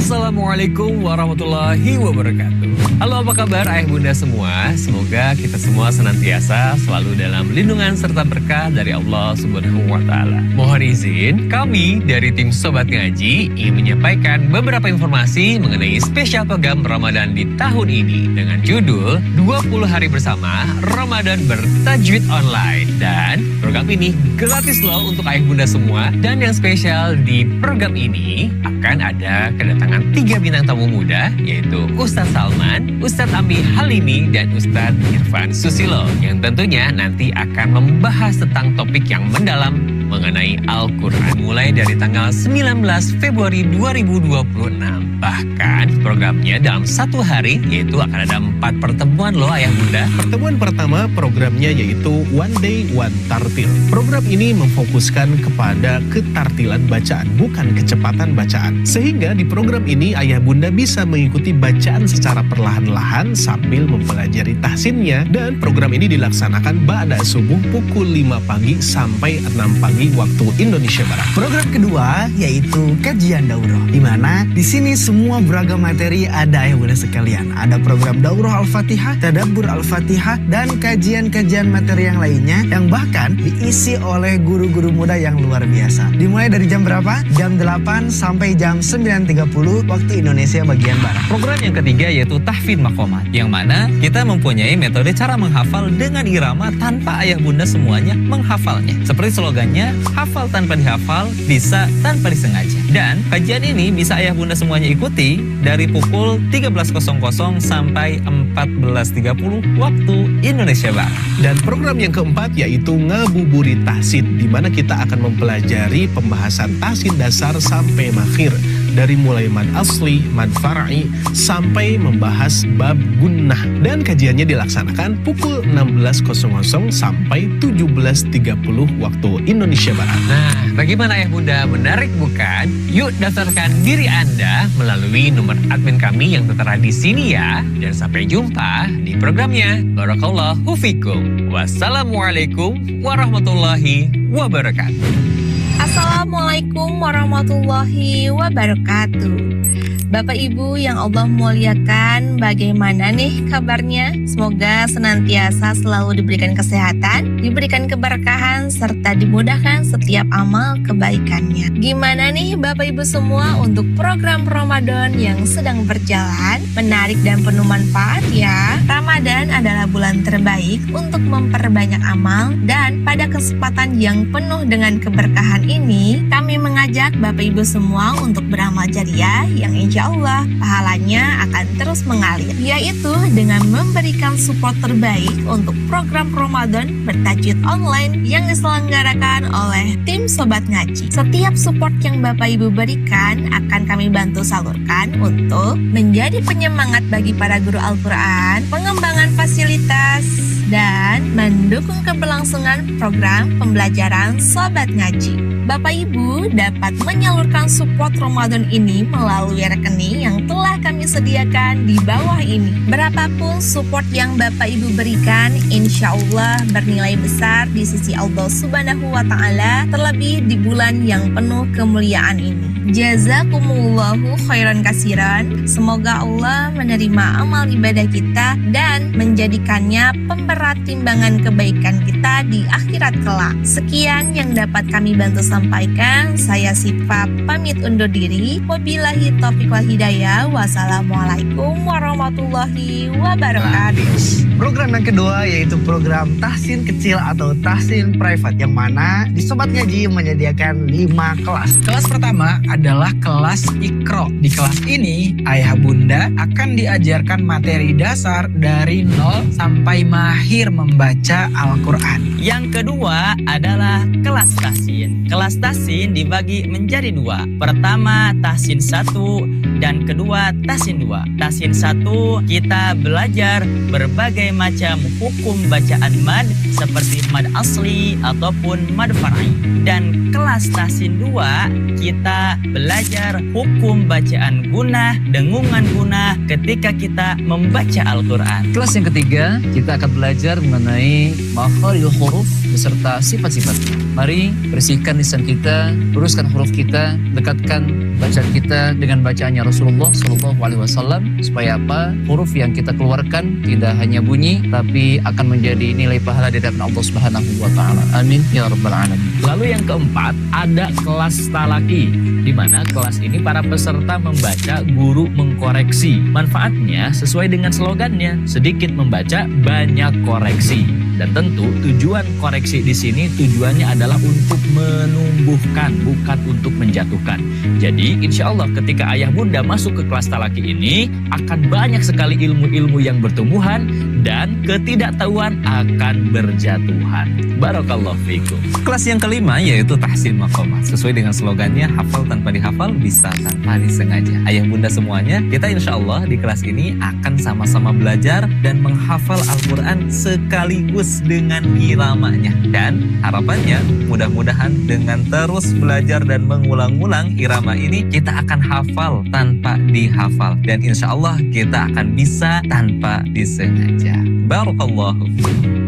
Assalamualaikum warahmatullahi wabarakatuh. Halo, apa kabar ayah bunda semua? Semoga kita semua senantiasa selalu dalam lindungan serta berkah dari Allah Subhanahu wa Ta'ala. Mohon izin, kami dari tim Sobat Ngaji ingin menyampaikan beberapa informasi mengenai spesial program Ramadan di tahun ini dengan judul 20 Hari Bersama Ramadan Bertajwid Online. Dan program ini gratis loh untuk ayah bunda semua. Dan yang spesial di program ini akan ada kedatangan 3 bintang tamu muda, yaitu Ustadz Salman, Ustadz Ami Halimi, dan Ustadz Irfan Susilo, yang tentunya nanti akan membahas tentang topik yang mendalam mengenai Al-Quran mulai dari tanggal 19 Februari 2026. Bahkan programnya dalam 1 hari, yaitu akan ada 4 pertemuan loh ayah bunda. Pertemuan pertama programnya yaitu One Day One Tartil. Program ini memfokuskan kepada ketartilan bacaan, bukan kecepatan bacaan. Sehingga di program ini ayah bunda bisa mengikuti bacaan secara perlahan-lahan sambil mempelajari tahsinnya. Dan program ini dilaksanakan ba'da subuh pukul 5 pagi sampai 6 pagi waktu Indonesia Barat. Program kedua yaitu kajian daurah, di mana di sini semua beragam materi ada ya bunda sekalian. Ada program daurah Al-Fatihah, tadabbur Al-Fatihah, dan kajian-kajian materi yang lainnya yang bahkan diisi oleh guru-guru muda yang luar biasa. Dimulai dari jam berapa? Jam 8 sampai jam 9.30 waktu Indonesia bagian Barat. Program yang ketiga yaitu tahfidz maqamat, yang mana kita mempunyai metode cara menghafal dengan irama tanpa ayah bunda semuanya menghafalnya. Seperti slogannya, hafal tanpa dihafal, bisa tanpa disengaja. Dan kajian ini bisa ayah bunda semuanya ikuti dari pukul 13.00 sampai 14.30 waktu Indonesia Barat. Dan program yang keempat yaitu ngabuburit tahsin, di mana kita akan mempelajari pembahasan tahsin dasar sampai makhir, dari mulai mad asli, mad far'i, sampai membahas bab gunnah. Dan kajiannya dilaksanakan pukul 16.00 sampai 17.30 waktu Indonesia Barat. Nah, bagaimana ayah bunda, menarik bukan? Yuk daftarkan diri Anda melalui nomor admin kami yang tertera di sini ya. Dan sampai jumpa di programnya. Barakallahu fikum. Wassalamualaikum warahmatullahi wabarakatuh. Assalamualaikum warahmatullahi wabarakatuh. Bapak Ibu yang Allah muliakan, bagaimana nih kabarnya? Semoga senantiasa selalu diberikan kesehatan, diberikan keberkahan, serta dimudahkan setiap amal kebaikannya. Gimana nih Bapak Ibu semua untuk program Ramadan yang sedang berjalan? Menarik dan penuh manfaat ya. Ramadan adalah bulan terbaik untuk memperbanyak amal, dan pada kesempatan yang penuh dengan keberkahan ini, kami mengajak Bapak Ibu semua untuk beramal jariah yang insya Allah pahalanya akan terus mengalir, yaitu dengan memberikan support terbaik untuk program Ramadan bertajwid online yang diselenggarakan oleh tim Sobat Ngaji. Setiap support yang Bapak Ibu berikan akan kami bantu salurkan untuk menjadi penyemangat bagi para guru Al-Quran, pengembangan fasilitas, dan mendukung keberlangsungan program pembelajaran Sobat Ngaji. Bapak Ibu dapat menyalurkan support Ramadan ini melalui rekening yang telah kami sediakan di bawah ini. Berapapun support yang Bapak Ibu berikan, insya Allah bernilai besar di sisi Allah Subhanahu wa Ta'ala, terlebih di bulan yang penuh kemuliaan ini. Jazakumullahu khairan kasiran. Semoga Allah menerima amal ibadah kita dan menjadikannya pemberat timbangan kebaikan kita di akhirat kelak. Sekian yang dapat kami bantu sampaikan. Saya Sifa pamit undur diri. Wabillahi taufiq wal hidayah. Wassalamualaikum warahmatullahi wabarakatuh. Program yang kedua yaitu program tahsin kecil atau tahsin private, yang mana di Sobat Ngaji menyediakan 5 kelas. Kelas pertama adalah kelas Iqra. Di kelas ini, ayah bunda akan diajarkan materi dasar dari 0 sampai mahir membaca Al-Quran. Yang kedua adalah kelas tahsin. Kelas tahsin dibagi menjadi 2. Pertama, tahsin 1 dan kedua, tahsin 2. Tahsin 1 kita belajar berbagai macam hukum bacaan mad seperti mad asli ataupun mad far'i. Dan kelas tahsin 2 kita belajar hukum bacaan gunah, dengungan gunah ketika kita membaca Al-Quran. Kelas yang ketiga, kita akan belajar mengenai makharijul huruf beserta sifat-sifatnya. Mari bersihkan lisan kita, luruskan huruf kita, dekatkan bacaan kita dengan bacaannya Rasulullah Shallallahu Alaihi Wasallam, supaya apa? Huruf yang kita keluarkan tidak hanya bunyi, tapi akan menjadi nilai pahala di hadapan Allah Subhanahu Wa Taala. Amin ya rabbal alamin. Lalu yang keempat, ada kelas talaki, di mana kelas ini para peserta membaca, guru mengkoreksi. Manfaatnya sesuai dengan slogannya, sedikit membaca, banyak koreksi. Dan tentu tujuan koreksi di sini tujuannya adalah untuk menumbuhkan, bukan untuk menjatuhkan. Jadi insya Allah ketika ayah bunda masuk ke kelas talaki ini akan banyak sekali ilmu-ilmu yang bertumbuhan dan ketidaktahuan akan berjatuhan. Barakallahu fikum. Kelas yang kelima yaitu tahsin maqamat. Sesuai dengan slogannya, hafal tanpa dihafal, bisa tanpa disengaja. Ayah bunda semuanya, kita insya Allah di kelas ini akan sama-sama belajar dan menghafal Al-Quran sekaligus dengan iramanya. Dan harapannya mudah-mudahan dengan terus belajar dan mengulang-ulang irama ini, kita akan hafal tanpa dihafal. Dan insya Allah kita akan bisa tanpa disengaja. Barakallahu.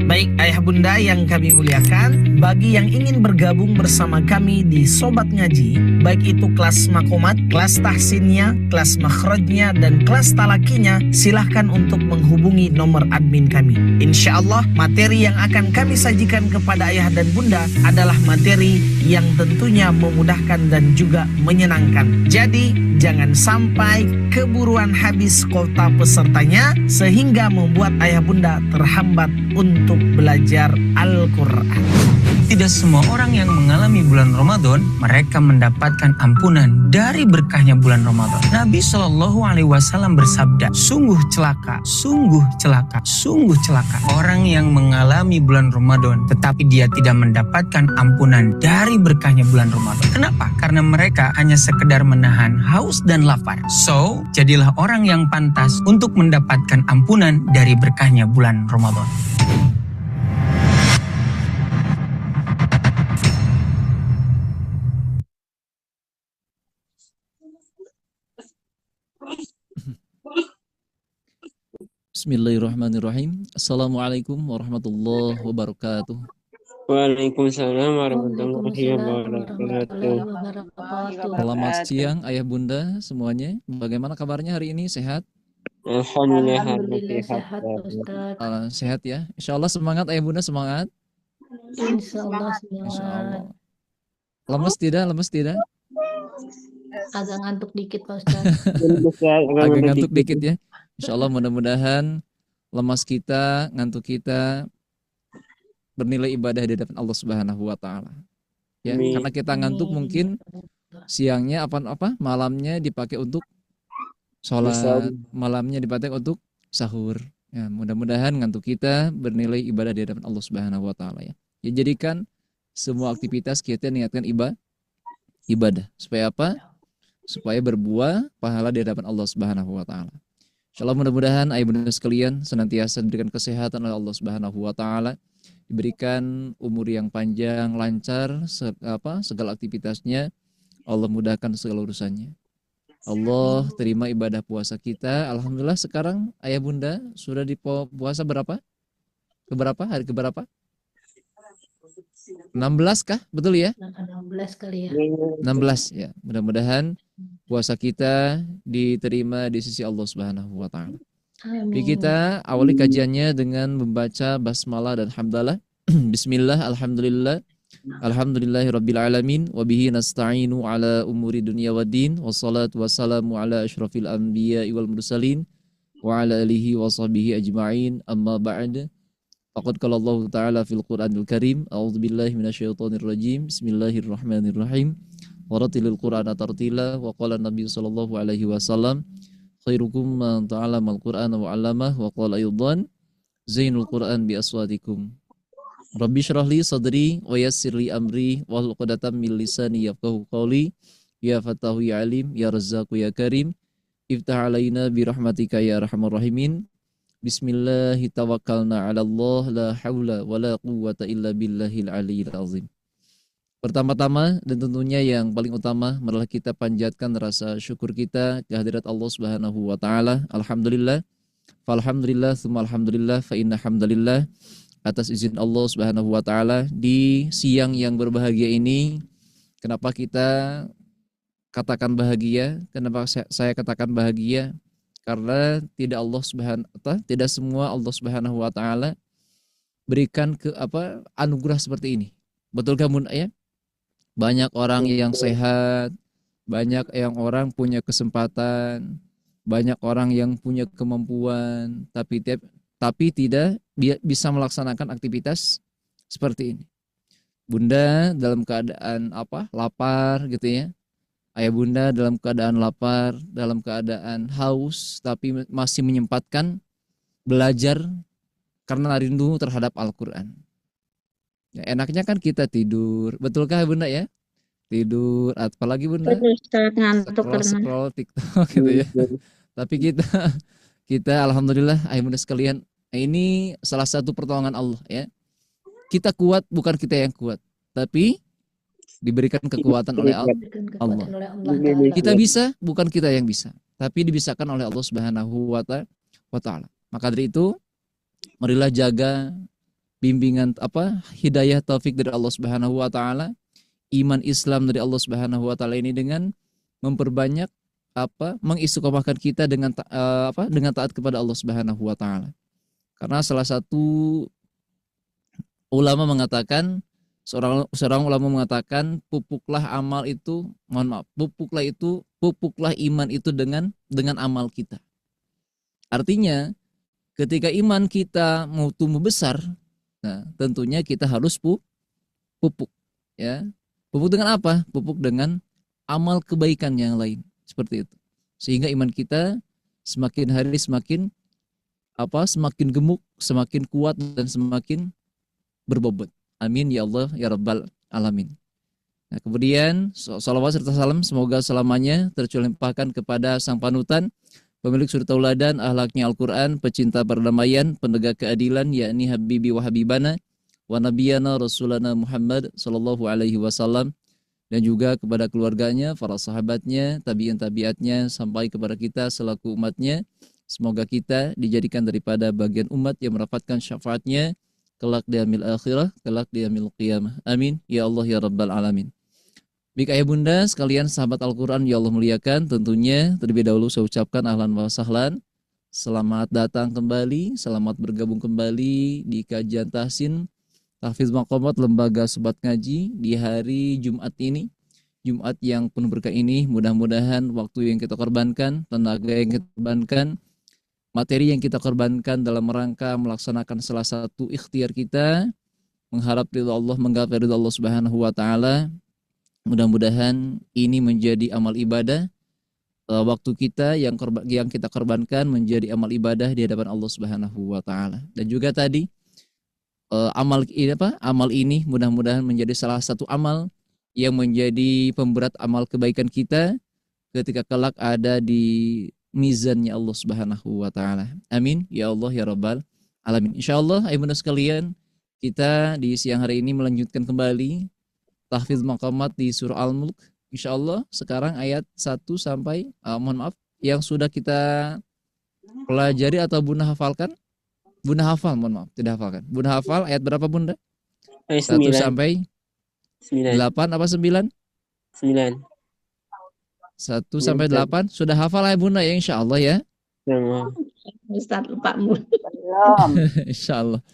Baik ayah bunda yang kami muliakan, bagi yang ingin bergabung bersama kami di Sobat Ngaji, baik itu kelas makomat, kelas tahsinnya, kelas makhrajnya, dan kelas talakinya, silahkan untuk menghubungi nomor admin kami. Insya Allah materi yang akan kami sajikan kepada ayah dan bunda adalah materi yang tentunya memudahkan dan juga menyenangkan. Jadi jangan sampai keburuan habis kuota pesertanya sehingga membuat ayah bunda terhambat untuk belajar Al-Quran. Tidak semua orang yang mengalami bulan Ramadan mereka mendapatkan ampunan dari berkahnya bulan Ramadan. Nabi Shallallahu Alaihi Wasallam bersabda, sungguh celaka, sungguh celaka, sungguh celaka orang yang mengalami bulan Ramadan tetapi dia tidak mendapatkan ampunan dari berkahnya bulan Ramadan. Kenapa? Karena mereka hanya sekedar menahan haus dan lapar. So, jadilah orang yang pantas untuk mendapatkan ampunan dari berkahnya bulan Ramadan. Bismillahirrahmanirrahim. Assalamualaikum warahmatullahi wabarakatuh. Waalaikumsalam warahmatullahi wabarakatuh. Selamat siang ayah bunda semuanya. Bagaimana kabarnya hari ini? Sehat? Alhamdulillah sehat Ustaz. Sehat ya. Insya Allah semangat ayah bunda, semangat. Insya Allah Insya Allah. Lemes tidak? Lemes tidak? agak ngantuk dikit Pak Ustaz. Agak ngantuk dikit ya. Insya Allah mudah-mudahan lemas kita, ngantuk kita bernilai ibadah di hadapan Allah Subhanahu wa taala. Ya, Amin. karena kita ngantuk mungkin siangnya apa malamnya dipakai untuk sholat, malamnya dipakai untuk sahur. Ya, mudah-mudahan ngantuk kita bernilai ibadah di hadapan Allah Subhanahu wa taala ya. Ya, jadikan semua aktivitas kita niatkan ibadah. Supaya apa? Supaya berbuah pahala di hadapan Allah Subhanahu wa taala. Insyaallah mudah-mudahan ayah bunda sekalian senantiasa diberikan kesehatan oleh Allah Subhanahu wa taala, diberikan umur yang panjang, lancar segala aktivitasnya. Allah mudahkan segala urusannya. Allah terima ibadah puasa kita. Alhamdulillah sekarang ayah bunda sudah di puasa berapa? Hari keberapa? 16 kah? Betul ya? 16 kali ya. 16 ya. Mudah-mudahan puasa kita diterima di sisi Allah Subhanahu wa taala. Jadi kita awali kajiannya dengan membaca basmalah dan hamdalah. Bismillah, alhamdulillah. Alhamdulillahirabbil alamin wa bihi nasta'inu ala umuri dunya waddin wassalatu wassalamu ala asyrafil anbiya'i wal mursalin wa ala alihi wa sahbihi ajma'in amma ba'd. Faqad qala Allah ta'ala fil Qur'anil Karim, a'udzubillahi minasyaitonir rajim. Bismillahirrahmanirrahim. Waratilil Qur'ana tartila wa qala Nabi sallallahu alaihi wasallam khairukum man ta'allama al-Qur'ana wa 'allamah wa qala aydan zainul Qur'an bi aswatikum. Rabbi syrah li sadri wa yassir li amri wahlul 'uqdatam min lisani yafqahu qawli. Ya Fatahu ya Alim ya Razzaqu ya Karim iftah alaina bi rahmatika ya arhamar rahimin. Bismillahi tawakkalna 'ala Allah la haula wala quwwata illa billahil aliyyil azim. Pertama-tama dan tentunya yang paling utama adalah kita panjatkan rasa syukur kita kehadirat Allah Subhanahu wa taala. Alhamdulillah. Falhamdulillah, tsumma alhamdulillah, fa inna hamdalillah. Atas izin Allah Subhanahu wa taala di siang yang berbahagia ini, kenapa kita katakan bahagia? Kenapa saya katakan bahagia? Karena tidak semua Allah Subhanahu wa taala berikan anugerah seperti ini. Betulkah Bunda ya? Banyak orang yang sehat, banyak yang orang punya kesempatan, banyak orang yang punya kemampuan, tapi tidak bisa melaksanakan aktivitas seperti ini. Bunda dalam keadaan lapar gitu ya. Ayah bunda dalam keadaan lapar, dalam keadaan haus, tapi masih menyempatkan belajar karena rindu terhadap Al-Quran. Ya, enaknya kan kita tidur, betulkah bunda ya? Tidur, apalagi bunda? Scroll TikTok gitu ya. Tapi kita alhamdulillah ayah bunda sekalian, ini salah satu pertolongan Allah ya. Kita kuat bukan kita yang kuat, tapi diberikan kekuatan oleh Allah. Kita bisa bukan kita yang bisa, tapi dibisakan oleh Allah Subhanahu wa taala. Maka dari itu, marilah jaga bimbingan hidayah taufik dari Allah Subhanahu wa taala, iman Islam dari Allah Subhanahu wa taala ini dengan memperbanyak mengistiqomahkan kita dengan taat kepada Allah Subhanahu wa taala. Karena salah satu ulama mengatakan, seorang ulama mengatakan, pupuklah iman itu dengan amal kita. Artinya ketika iman kita mau tumbuh besar, nah tentunya kita harus pupuk ya. Pupuk dengan apa? Pupuk dengan amal kebaikan yang lain, seperti itu. Sehingga iman kita semakin hari semakin gemuk, semakin kuat dan semakin berbobot. Amin ya Allah ya Rabbal Alamin. Nah, kemudian salawat serta salam semoga selamanya tercurahkan kepada sang panutan, pemilik suri tauladan, akhlaknya Al-Quran, pecinta perdamaian, penegak keadilan, yakni Habibi wa Habibana wa Nabiyana Rasulana Muhammad sallallahu alaihi wasallam, dan juga kepada keluarganya, para sahabatnya, tabi'in tabi'atnya, sampai kepada kita selaku umatnya. Semoga kita dijadikan daripada bagian umat yang mendapatkan syafaatnya kelak di yaumil akhirah, kelak di yaumil qiyamah. Amin ya Allah ya Rabbal Alamin. Baik ayah bunda sekalian sahabat Al-Quran ya Allah muliakan, tentunya terlebih dahulu saya ucapkan ahlan wa sahlan, selamat datang kembali, selamat bergabung kembali di kajian tahsin Tahfiz Maqamat Lembaga Sobat Ngaji di hari Jumat ini, Jumat yang penuh berkah ini. Mudah-mudahan waktu yang kita korbankan, tenaga yang kita korbankan, materi yang kita korbankan dalam rangka melaksanakan salah satu ikhtiar kita, mengharap ridha Allah, menggapai ridha Allah Subhanahu wa taala. Mudah-mudahan ini menjadi amal ibadah. Waktu kita yang kita korbankan menjadi amal ibadah di hadapan Allah Subhanahu wa taala. Dan juga tadi amal ini mudah-mudahan menjadi salah satu amal yang menjadi pemberat amal kebaikan kita ketika kelak ada di mizannya Allah Subhanahu wa taala. Amin ya Allah ya Rabbal Alamin. Insyaallah ayah bunda sekalian, kita di siang hari ini melanjutkan kembali tahfiz maqamat di surah Al-Mulk. Insyaallah sekarang ayat 1 sampai yang sudah kita pelajari atau bunda hafalkan. Bunda hafal, mohon maaf, tidak hafalkan. Bunda hafal ayat berapa bunda? 1 sampai 8 apa 9? 9. 1 sampai 8 sudah hafal ya bunda ya insyaallah ya. Ustaz lupa mulu. Insyaallah.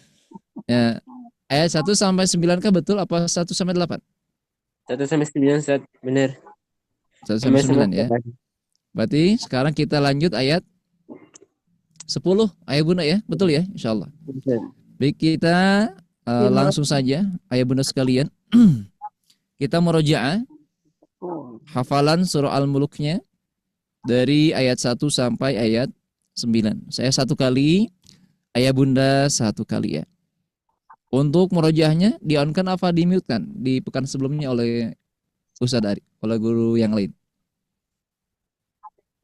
Ya, ayat 1 sampai 9 kah betul apa 1 sampai 8? 1 sampai 9 Ustaz, benar. 1 sampai 9 ya. Berarti sekarang kita lanjut ayat 10 ayah bunda ya, betul ya insyaallah. Baik, kita langsung saja ayah bunda sekalian. Kita murojaah hafalan surah Al-Muluknya dari ayat 1 sampai ayat 9. Saya 1 kali, ayah bunda 1 kali ya. Untuk murojaahnya di-on-kan apa di-mute-kan di pekan sebelumnya oleh Ustaz Ari, oleh guru yang lain?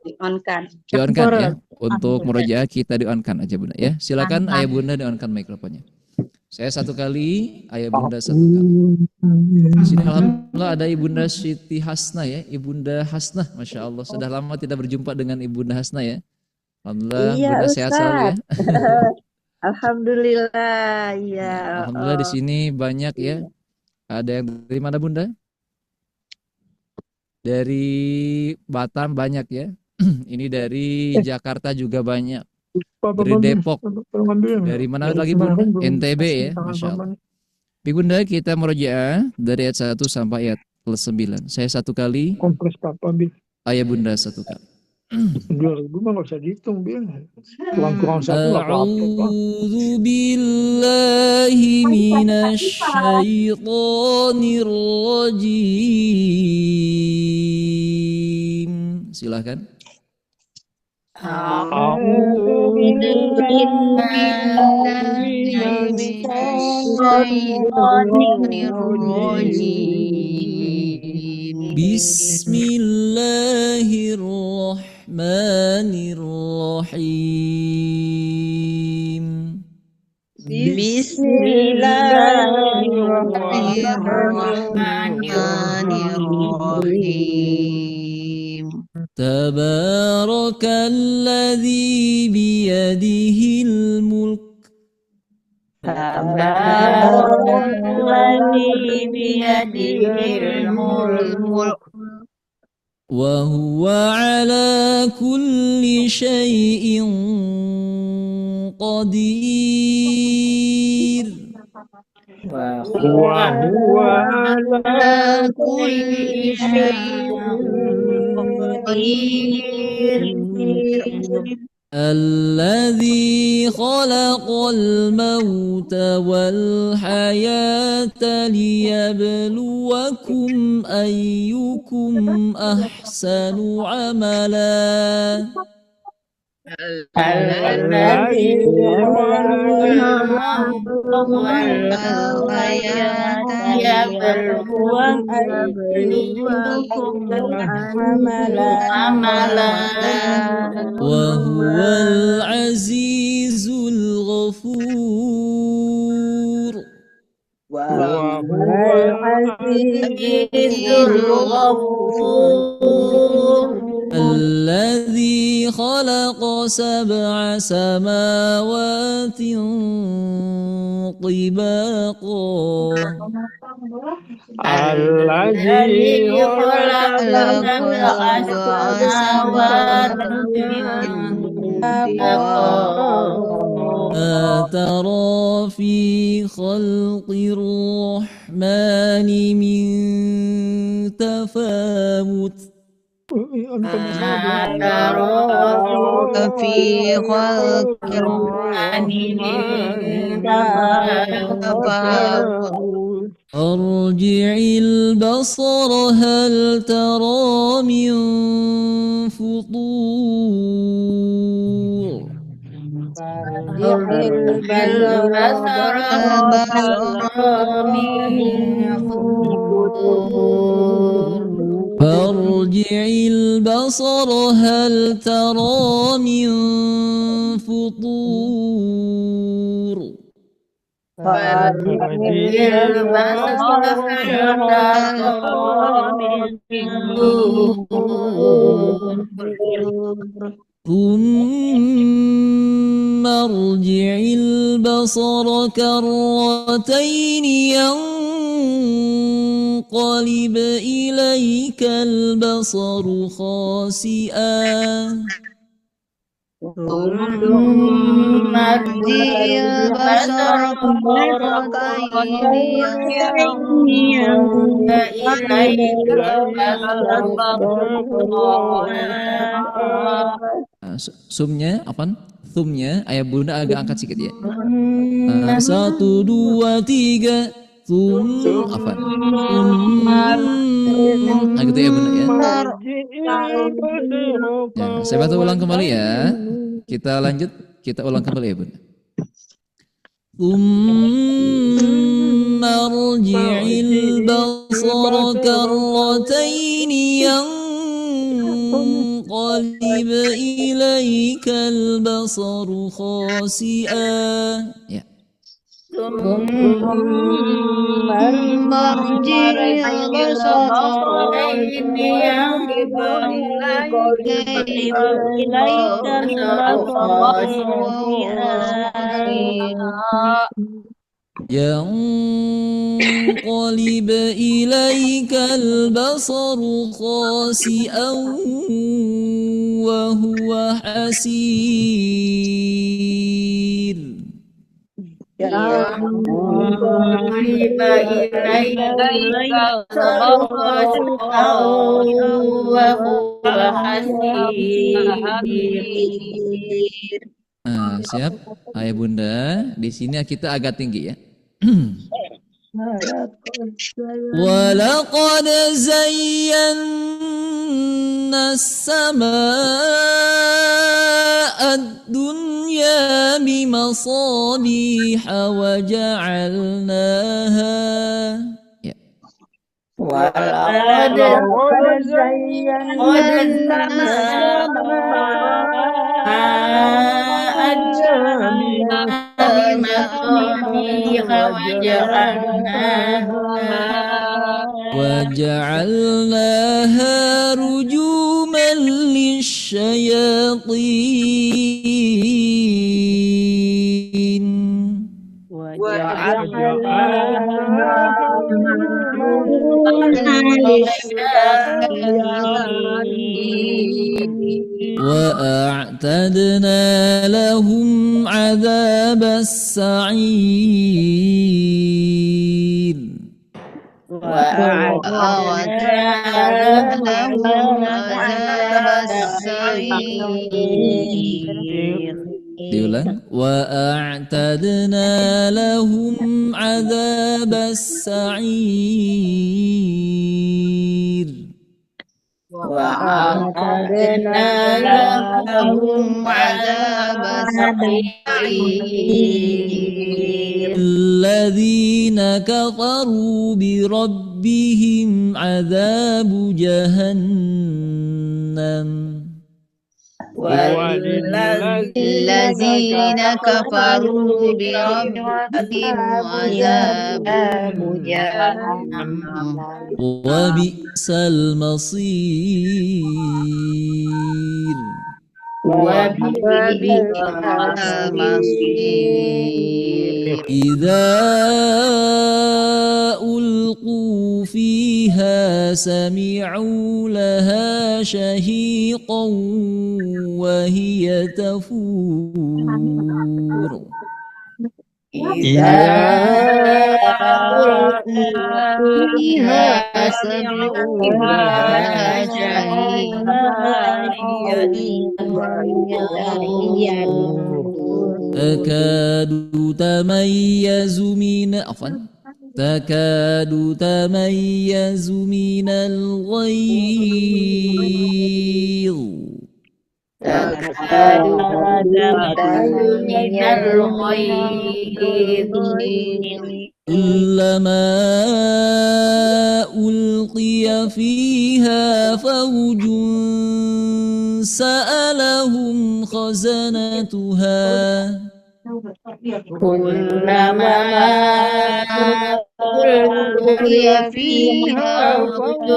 Di-on-kan. Di-on-kan ya. Untuk murojaah kita di-on-kan aja bunda ya. Silakan ayah bunda di-on-kan mikrofonnya. Saya satu kali, ayah bunda satu kali. Di sini alhamdulillah ada ibunda Siti Hasna ya, ibunda Hasna, masya Allah. Sudah lama tidak berjumpa dengan ibunda Hasna ya. Alhamdulillah, Iya, bunda sehat selalu ya. Ustaz. Alhamdulillah, iya. Ya, alhamdulillah di sini banyak ya. Ada yang dari mana bunda? Dari Batam banyak ya. Ini dari Jakarta juga banyak. Dari Depok. Dari mana lagi bunda? NTB ya, masya Allah. Baik bunda, kita merojaah dari ayat 1 sampai ayat 9. Saya satu kali, Kompleks Papa Bil. ayah bunda satu kali. 2.000 mah nggak usah dihitung Bil. Kurang-kurang satu nggak apa-apa. A'udzu billahi minasy syaithanir rajim. Silahkan. Bismillahirrahmanirrahim. Bismillahirrahmanirrahim. Tabarakalladzi biyadihil mulk. Tabarakalladzi biyadihil mulk. Wa huwa ala kulli syai'in qadir. Wa huwa ala kulli syai'in qadir. الذي خلق الموت والحياة ليبلوكم أيكم أحسن عملا الذي وهو العزيز الغفور الذي خلق 7 سماوات طباقا الذي خلق ما ترى في خلق الرحمن من تفاوت في خلق الرحمن من تفاوت ارجع البصر هل ترى من فطور فارجع البصر هل ترى من فطور ثم ارجع البصر كرتين ينقلب إليك البصر خاسئا ثم ارجع البصر كرتين ينقلب إليك Sumnya apa? Thumnya ayah bunda agak angkat sedikit ya. 1, 2, 3. Thum apa? Nah gitu ya bunda ya. Ya, saya bantu ulang kembali ya. Kita lanjut, kita ulang kembali ya bunda. ثم ارجع البصر كرتين ينقلب إليك البصر خاسئا. Ya. ثم المرجع البصرين ينقلب إليك البصر خاسئا ينقلب إليك البصر خاسئا وهو حسير ينقلب إليك البصر خاسئا وهو حسير. Nah, siap, ayah bunda. Di sini kita agak tinggi ya. ولقد زينا السماء الدنيا بمصابيح وجعلناها ولقد زينا السماء الدنيا بمصابيح وجعلناها رجوما للشياطين وأعتدنا لهم عذاب السعير diulang وأعتدنا لهم عذاب السعير وأعتدنا لهم عذاب السعير الذين كفروا بربهم عذاب جهنم والذين كفروا بربهم عذاب جهنم وبئس المصير وبئس المصير إذا ألقوا فيها سمعوا لها شهيقا وهي تفور إذا ألقوا فيها سمعوا لها شهيقا تكاد تميز من الغيظ كلما ألقي فيها فوج سألهم خزنتها كلما ألقي فيها فوج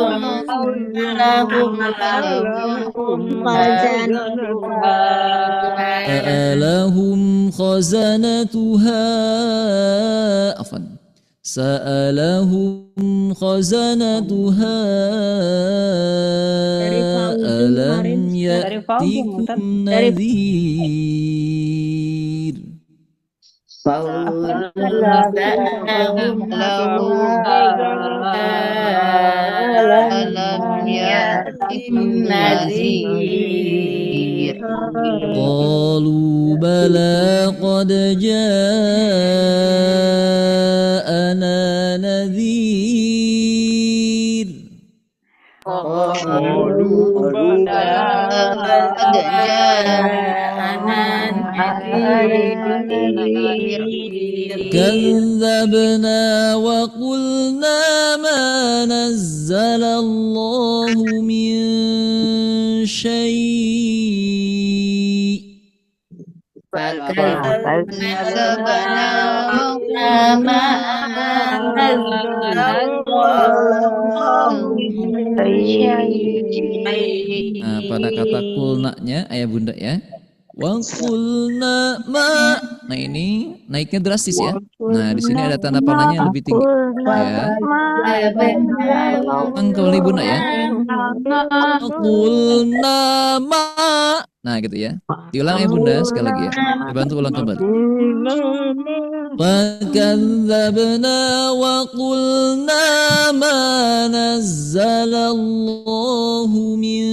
سألهم خزنتها سألهم خزنتها ألم يأتكم نذير ألم يأتكم نذير قالوا بلى قد جاءنا نذير قالوا بلى قد جاءنا نذير كذبنا وقلنا ما نزل الله من شيء فكذبنا وما أنزل الله من شيء. Nah, pada kata kulna-nya ayah bunda ya. Wa kulna ma. Nah, ini naiknya drastis ya. Nah, di sini ada tanda panahnya lebih tinggi. Ya. Kembali bunda ya. Kulna ma. Nah, gitu ya. Diulang ya bunda sekali lagi ya. Dibantu ulang kembali. وَكَذَّبْنَا وَقُلْنَا مَا نَزَّلَ اللَّهُ مِنْ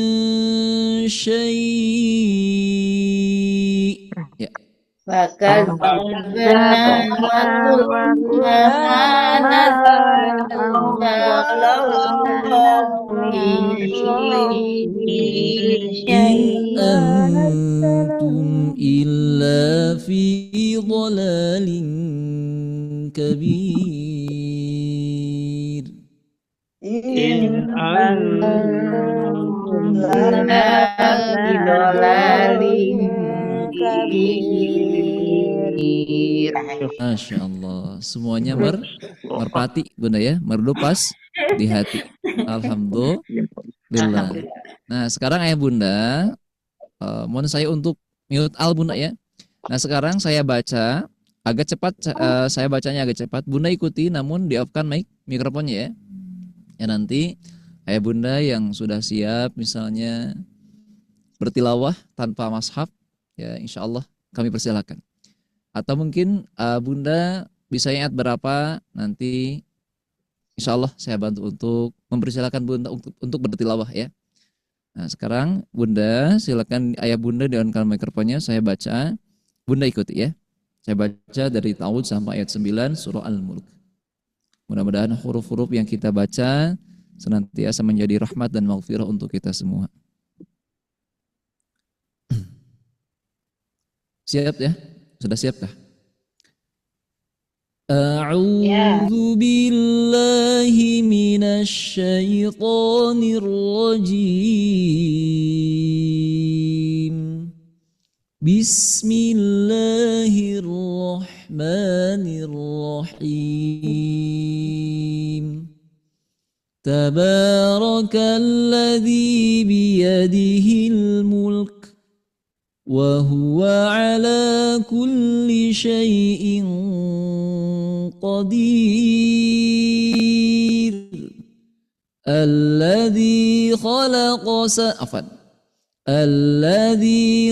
شَيْءٍ. Ya. فكذبنا وقلنا ما نزل الله من شيء أنتم إلا في ضلال كبير. إن أنتم إلا في ضلال كبير. Masya Allah, semuanya merpati bunda ya, merlepas di hati. Alhamdulillah. Nah sekarang ayah bunda, mohon saya untuk mute al bunda ya. Nah sekarang saya baca agak cepat, saya bacanya agak cepat. Bunda ikuti, namun di off-kan mikrofonnya ya. Ya nanti ayah bunda yang sudah siap misalnya bertilawah tanpa mashaf, ya insya Allah kami persilakan. Atau mungkin bunda bisa ingat berapa, nanti insya Allah saya bantu untuk mempersilakan bunda untuk bertilawah ya. Nah sekarang bunda silakan ayah bunda di-on-kan mikrofonnya, saya baca, bunda ikuti ya. Saya baca dari Ta'awud sampai ayat 9 surah Al-Mulk. Mudah-mudahan huruf-huruf yang kita baca senantiasa menjadi rahmat dan maghfirah untuk kita semua. Siap ya? Sudah siapkah? A'udzu billahi minasy syaithanir rajim. Bismillahirrahmanirrahim. Tabarakalladzi biyadihil mulk wa huwa ala kulli syai'in qadir. Alladzi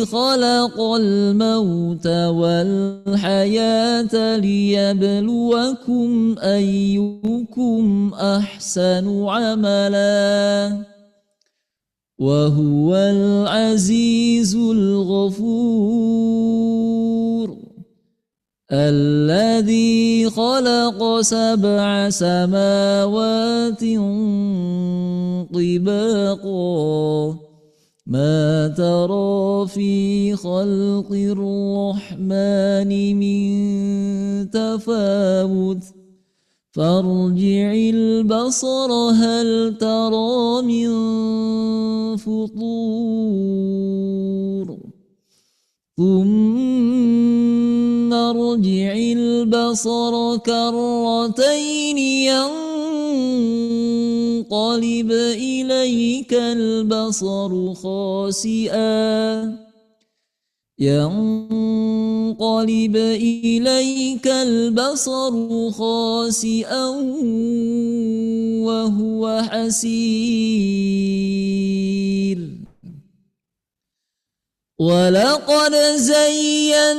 khalaqal mauta wal hayata liyabluwakum ayyukum ahsanu amala wa huwal azizul ghafur. Alladzi khalaqa sab'a samawatin tibaqa ma tara fi khalqir rahmani min tafawut farji'il basara hal tara min futur thumma arji'il basara karratayn yanqalib ilayka al-basaru khasi'an ينقلب إليك البصر خاسئا وهو حسير ولقد زينا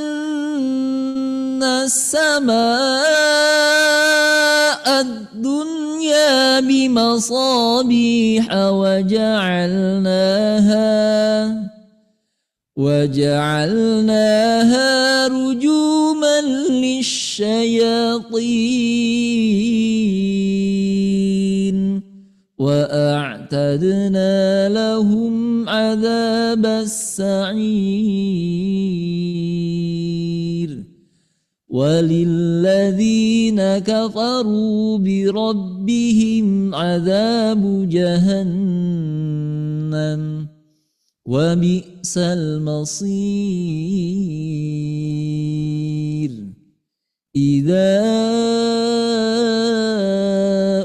السماء الدنيا بمصابيح وجعلناها رجوما للشياطين وأعتدنا لهم عذاب السعير وللذين كفروا بربهم عذاب جهنم وبئس المصير إذا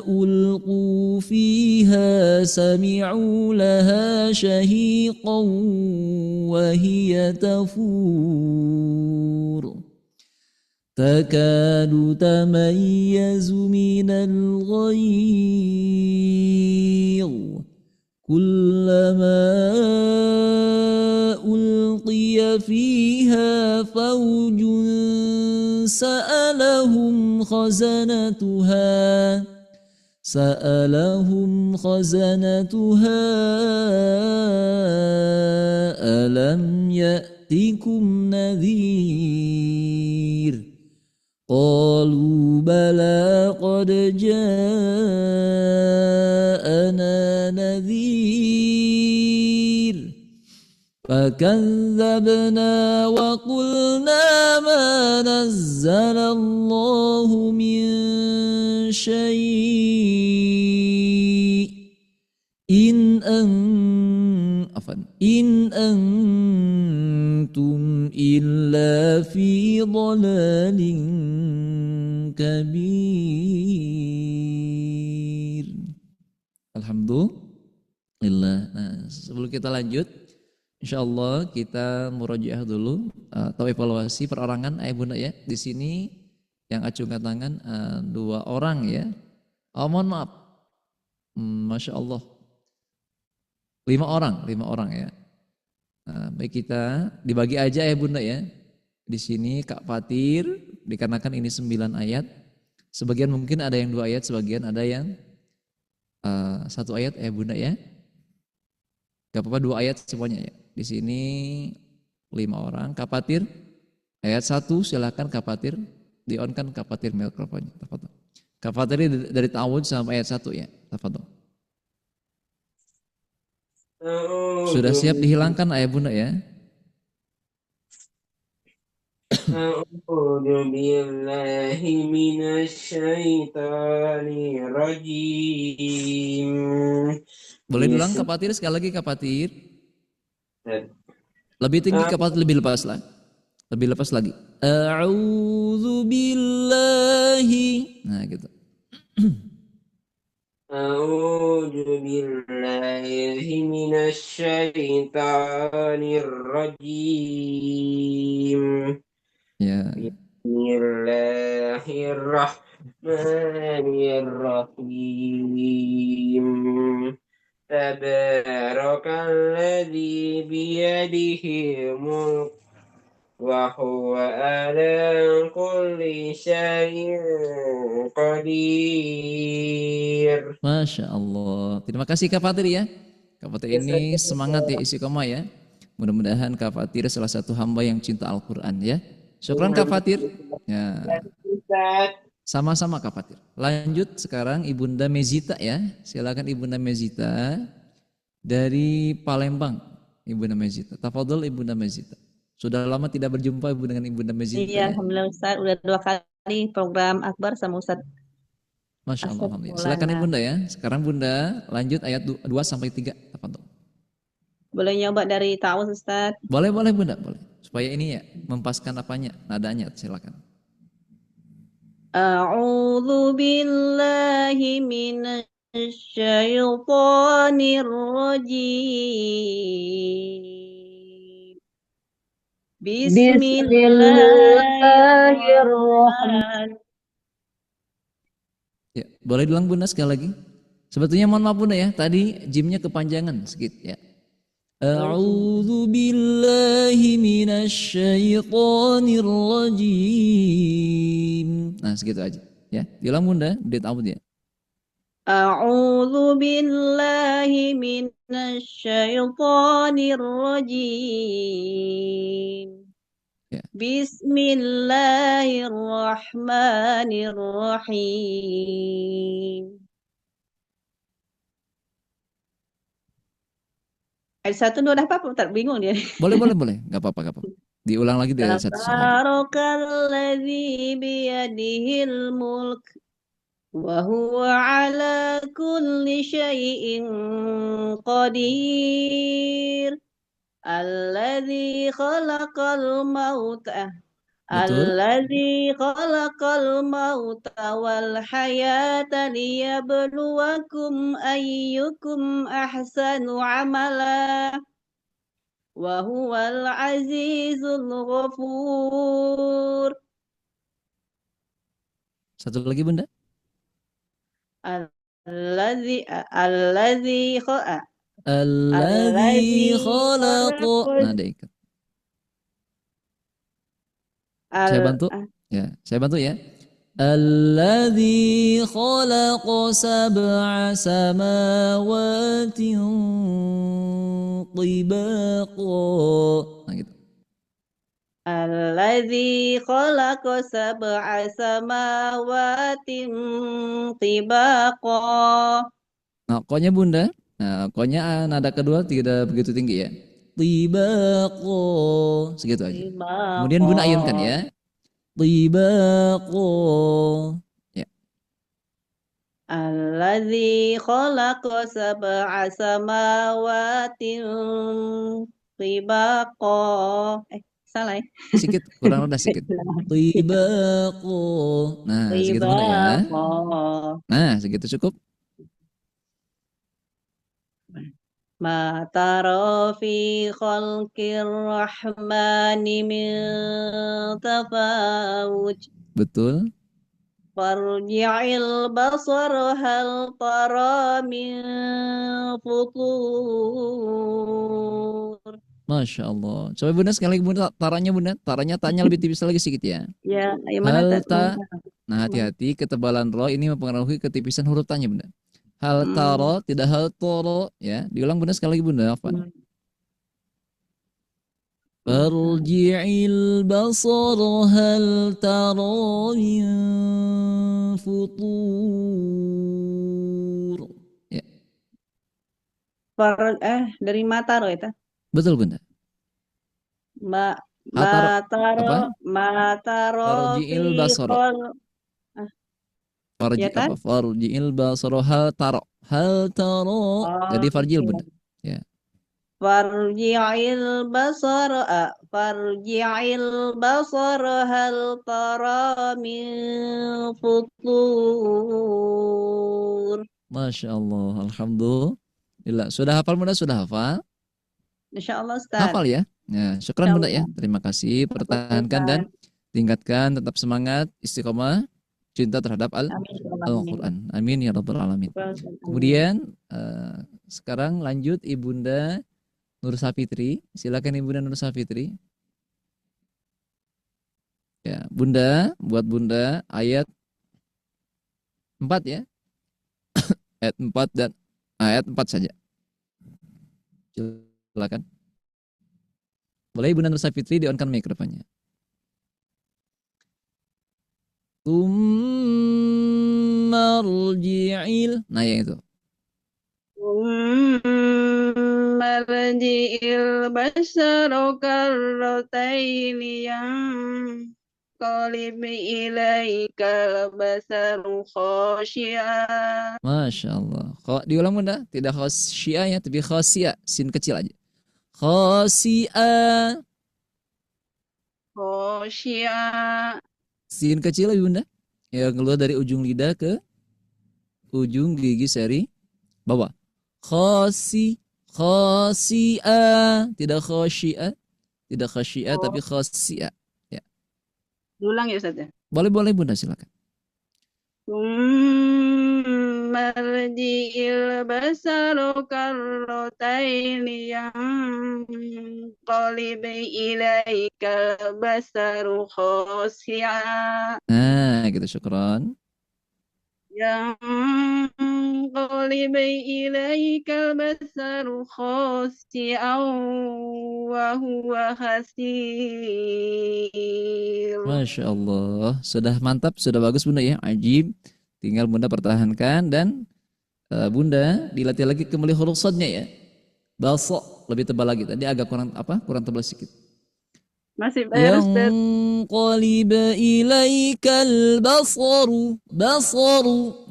ألقوا فيها سمعوا لها شهيقا وهي تفور تكاد تميز من الغيظ كلما ألقي فيها فوج سألهم خزنتها ألم يأتكم نذير قالوا بلى قد جاءنا نذير فكذبنا وقلنا ما نزل الله من شيء إن أنتم إلا في ضلال كبير. Alhamdulillah. Nah, sebelum kita lanjut, insya Allah kita murojaah dulu atau evaluasi perorangan ayah bunda ya. Di sini yang acungkan tangan 2 orang ya. Oh mohon maaf, masya Allah 5 orang ya. Nah, baik kita dibagi aja ya bunda ya. Di sini Kak Fatir dikarenakan ini 9 ayat. Sebagian mungkin ada yang 2 ayat, sebagian ada yang 1 ayat ya bunda ya. Gak apa-apa 2 ayat semuanya ya. Di sini 5 orang. Kak Fatir ayat 1 silakan Kak Fatir di-on-kan Kak Fatir mikrofonnya. Kak Fatir dari ta'awud sampai ayat 1 ya. Tafadhol. Sudah siap dihilangkan ayah bunda ya? A'udzu billahi minasyaitonir rajim. Boleh diulang Kak Fatir sekali lagi Kak Fatir. Lebih tinggi Kak Fatir, lebih lepas lah. Lebih lepas lagi. A'udzu billahi. Nah gitu. A'udzu billahi minasyaitonir rajim. Ya. Bismillahirrahmanirrahim. Tabarakalladzi biyadihi mulk wa huwa ala kulli syai'in qadir. Masya Allah. Terima kasih Kak Fatir ya. Kak Fatir ini semangat ya istiqomah ya. Mudah-mudahan Kak Fatir salah satu hamba yang cinta Al-Quran ya. Syukran Kak Fatir. Ya. Sama-sama Kak Fatir. Lanjut sekarang Ibunda Mezita ya. Silakan Ibunda Mezita dari Palembang. Ibunda Mezita. Tafadhol Ibunda Mezita. Sudah lama tidak berjumpa Ibu dengan Ibunda Mezita. Iya, alhamdulillah Ustaz. Udah 2 kali program Akbar sama Ustaz. Masya Allah. Silakan Ibunda ya. Sekarang Bunda lanjut ayat 2 sampai 3. Tafadhol. Boleh nyoba dari ta'awudz Ustaz? Boleh Bunda, boleh. Supaya ini ya mempaskan apanya, nadanya, silakan. A'udzu billahi minasyaitonir rajim. Bismillahirrahmanirrahim. Ya, boleh diulang Bunda sekali lagi. Sebetulnya mohon maaf Bunda ya, tadi jimnya kepanjangan sedikit ya. A'udzu billahi minasyaitonir rajim. Nah, segitu aja ya. Diulang Bunda, ditawud ya. A'udzu billahi minasyaitonir rajim. Ya. Bismillahirrahmanirrahim. Ayat 1 udah apa? Tak bingung dia. Boleh. Enggak apa-apa. Diulang lagi dari ayat 1. Tabarakalladzi biyadihil mulk wa huwa ala kulli syai'in qadir. Alladzi khalaqal mauta Betul. Alladzi khalaqal mauta wal hayata liyabluwakum ayyukum ahsanu amala wa huwal azizul ghafur. Satu lagi Bunda. Alladzi Alladzi khalaqa. Nah, deh. Saya bantu. Ya, saya bantu ya. Alladzi khalaqa sab'a samawatin tibaqa. Nah, gitu. Alladzi khalaqa sab'a samawatin tibaqa. Nah, konya Bunda. Nah, konya nada kedua tidak begitu tinggi ya. Tibaqa. Segitu aja. Kemudian Bunda ayunkan ya. Tibaqa. Ya. Alladzi khalaqa sab'a samawatin tibaqa. Salah ya? Sedikit, kurang rendah sedikit. Tibaqa. Nah, segitu Bunda ya. Nah, segitu cukup. Ma tara fi khalqir rahmani min tafawuj. Betul. Farji'il basar hal tara min futur. Masya Allah. Coba Bunda sekali lagi Bunda taranya Bunda. Taranya tanya lebih tipis lagi sedikit ya. Ya, mana Nah, hati-hati ketebalan ro ini mempengaruhi ketipisan huruf tanya Bunda. Hal taro, tidak hal toro ya. Diulang Bunda sekali lagi Bunda. Apa? Farji'il basar hal taro min futur. Ya. Dari mata roh itu. Betul Bunda. Farji'il basar. Farji'il basar hal taro. Hal taro. Jadi farji'il Bunda. Ya. Farji'il basar hal tara min futur. Masya Allah, alhamdulillah. Sudah hafal Bunda? Sudah hafal? Insyaallah Ustaz. Hafal ya? Nah, syukran Bunda ya. Terima kasih. Pertahankan dan tingkatkan, tetap semangat, istiqomah, cinta terhadap Al-Quran. Amin ya rabbal alamin. Kemudian sekarang lanjut Ibunda Nur Safitri. Silakan Ibunda Nur Safitri. Ya, Bunda, buat Bunda ayat 4 ya. Ayat 4 dan ayat 4 saja. Silakan. Boleh Ibunda Nur Safitri di-on-kan mikrofonnya. Marji'il. Nah, yang itu. Marji'il basara karrataini yang qalib ilaika basaru khasyi'a. Masya Allah. Diulang Bunda. Tidak khasyi'a ya, tapi khasyi'a. Sin kecil aja. Khasyi'a. Sin kecil lagi Bunda. Yang keluar dari ujung lidah ke ujung gigi seri bawah. Khasyi'a. Tidak khasyi'a. Tidak khasyi'a tapi khasyi'a. Ya. Ulang ya Ustaz ya. Boleh Bunda silakan. Marji'il basaru karrataini yang qalib ilaika basaru khasyi'a. Nah, gitu syukron. Yang qalib ilaika basaru khasyi'a wa huwa hasir. Masya Allah. Sudah mantap, sudah bagus Bunda ya. Ajib. Tinggal Bunda pertahankan dan Bunda dilatih lagi kembali huruf sodnya ya. Basok lebih tebal lagi. Tadi agak kurang tebal sedikit. Masih bayar Ustaz. Yang qaliba ilaikal basaru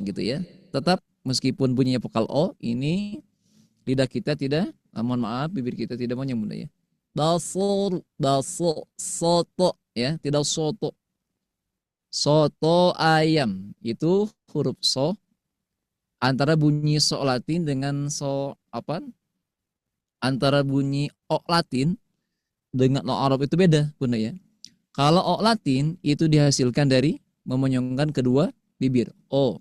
gitu ya. Tetap meskipun bunyinya vokal O, ini lidah kita tidak, mohon maaf, bibir kita tidak mau Bunda ya. Basoru, baso, soto ya, tidak soto. Soto ayam itu huruf so antara bunyi so Latin dengan so apa? Antara bunyi o Latin dengan o Arab itu beda, Bunda ya. Kalau o Latin itu dihasilkan dari memonyongkan kedua bibir. O,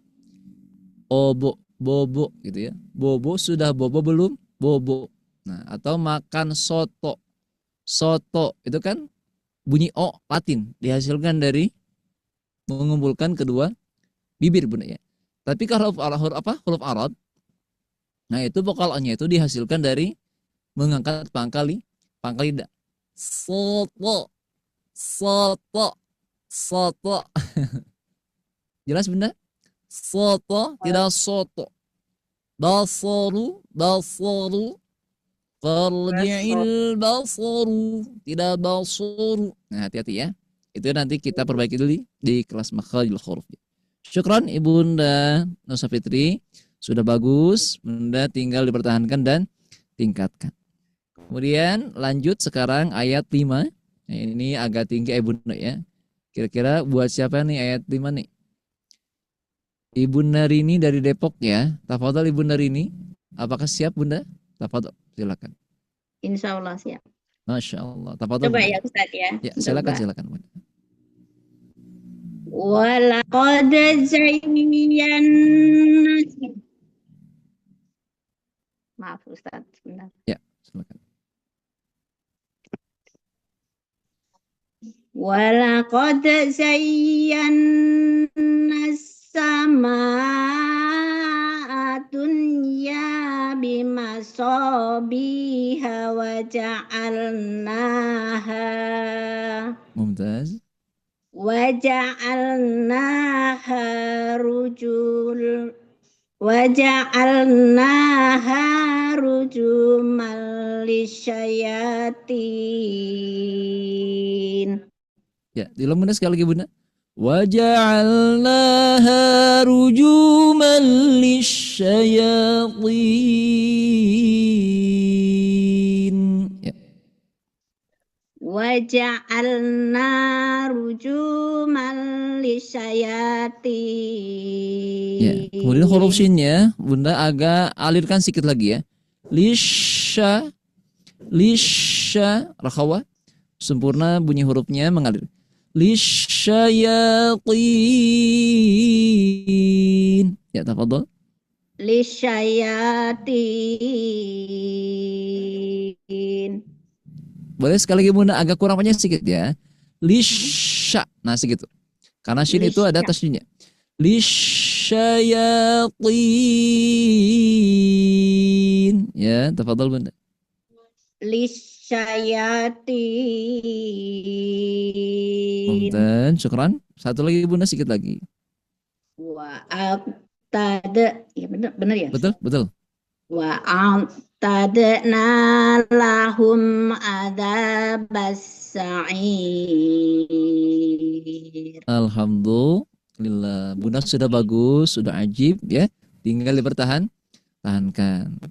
obo, bobo gitu ya. Bobo sudah bobo belum? Bobo. Nah, atau makan soto. Soto itu kan bunyi o Latin dihasilkan dari mengumpulkan kedua bibir, Bunda ya. Tapi kalau huruf Arab, nah itu vokal O-nya itu dihasilkan dari mengangkat pangkal lidah. Soto, soto, soto. Jelas, Bunda? Soto tidak soto. Basoru, basoru. Farji'il basoru, tidak basoru. Nah, hati-hati ya. Itu nanti kita perbaiki dulu di kelas makharijul huruf. Syukran Ibunda Nusa Fitri, sudah bagus. Bunda tinggal dipertahankan dan tingkatkan. Kemudian lanjut sekarang ayat 5. Nah, ini agak tinggi Ibunda ya. Kira-kira buat siapa nih ayat 5 nih? Ibunda Rini dari Depok ya. Tafadhol Ibunda Rini. Apakah siap Bunda? Tafadhol, silakan. Insya Allah siap. Masya Allah. Tafadhol. Coba Bunda. ya Ustaz ya. Ya, silakan Coba. silakan Bunda. Walaqad zayyana. Maaf Ustaz, sebentar. Ya, silakan. Walaqad zayyana as-samaa dunya bimasabiha wa ja'alnaha Mumtaz. وجعلناها رجوما للشياطين. Ya, diulang Bunda sekali lagi Bunda. وَجَعَلْنَاهَا رُجُومًا لِلشَّيَاطِينِ. Ya. وَجَعَلْنَا رُجُومًا لِلشَّيَاطِينِ. Ya, kemudian huruf shinnya Bunda agak alirkan sedikit lagi ya. Lisha, lisha, rakhawah. Sempurna bunyi hurufnya mengalir. Lisyayatin. Ya, tafadhol. Lisyayatin. Boleh sekali lagi Bunda agak kurang panjang sedikit ya. Lisya. Nah, segitu. Karena shin itu ada tasydidnya. Lisyayatin. Ya, tafadhol Bunda. Lisyayatin. Dan syukran. Satu lagi Bunda sedikit lagi. Wa a'tada. Ya benar ya? Betul, betul. Wa a'tadna lahum adzabas sa'ir. Alhamdulillah. Bunda sudah bagus, sudah ajib ya. Tinggal tahankan.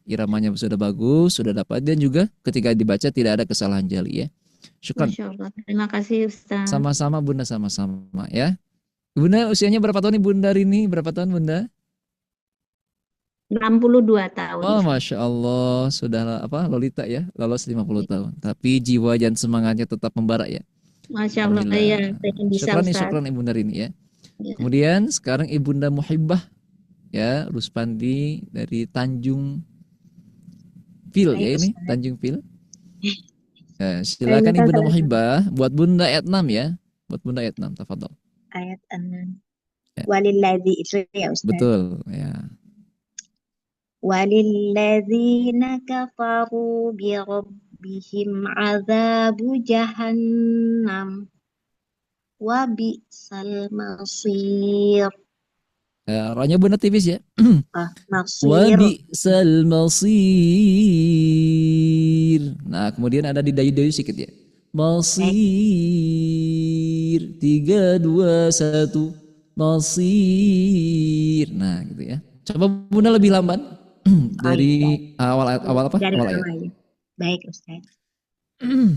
Iramanya sudah bagus, sudah dapat, dan juga ketika dibaca tidak ada kesalahan jali ya. Syukran. Masya Allah. Terima kasih Ustaz. Sama-sama Bunda, sama-sama ya. Bunda usianya berapa tahun nih Bunda Rini? Berapa tahun Bunda? 62 tahun. Oh, Masya Allah. Sudah lolita ya. Lolos 50 tahun. Tapi jiwa dan semangatnya tetap membara ya. Masya Allah. Ya, saya bisa Ustaz. Syukran Ibunda Rini ya. Ya. Kemudian sekarang Ibunda Muhibbah ya, Ruspandi dari Tanjung Pil ya ini, Tanjung Pil. Ya, silakan Ibunda Muhibbah buat Bunda ayat 6 ya. Buat Bunda ayat 6, tafadhol. Ayat 6. Ya. Walilladzi itu ya Ustaz. Betul, ya. Walilladzina kafaru bi rabbihim azabu jahannam wa bi'sal masir. Rohnya benar tipis ya. Masir. Wa bi'sal masir. Nah, kemudian ada di dayu-dayu sedikit ya. Masir. 3, 2, 1. Masir. Nah, gitu ya. Coba Bunda lebih lambat dari awal apa? Dari Awal ayat. awal. Baik Ustaz.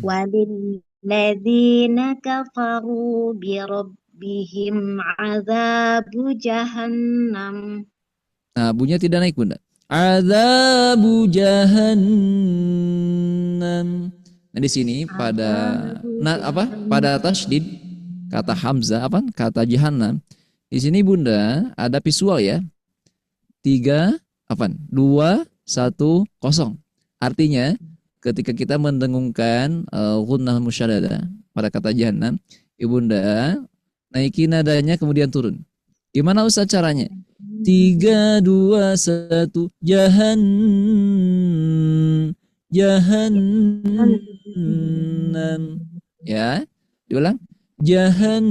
Walilladzina kafaru birabbihim azabu jahannam. Nah, bunyinya tidak naik, Bunda. Adzabu jahannam. Nah, di sini pada pada tasydid kata hamzah kata jahannam. Di sini Bunda ada visual ya. 3 2 1 0. Artinya ketika kita mendengungkan gunnah musyaddadah pada kata jahannam, Ibunda naiki nadanya kemudian turun. Gimana Ustaz caranya? 3 2 1 jahannam. Ya, diulang. Jahannam.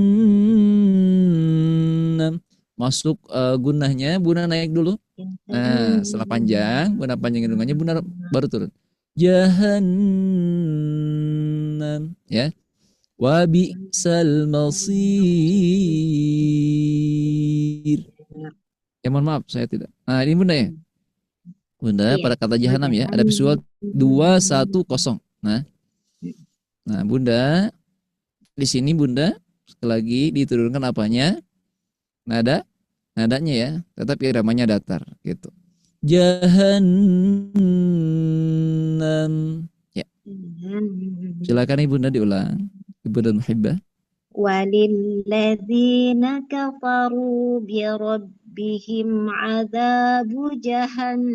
Masuk gunnahnya, Bunda naik dulu. Nah, setelah panjang, Bunda panjangin hidungannya, Bunda baru turun. Jahannam, ya. Wa bi'sal masir. Ya mohon maaf, saya tidak. Nah, ini Bunda ya. Bunda pada kata jahannam ya, ada visual 2 1 0. Nah, Bunda di sini Bunda sekali lagi diturunkan apanya? Nadanya ya, tetapi iramanya datar gitu. Jahannam. Ya. Silakan Ibunda diulang. Ibunda Muhibbah. Walilladzina kafaru birabbihim azabu jahannam.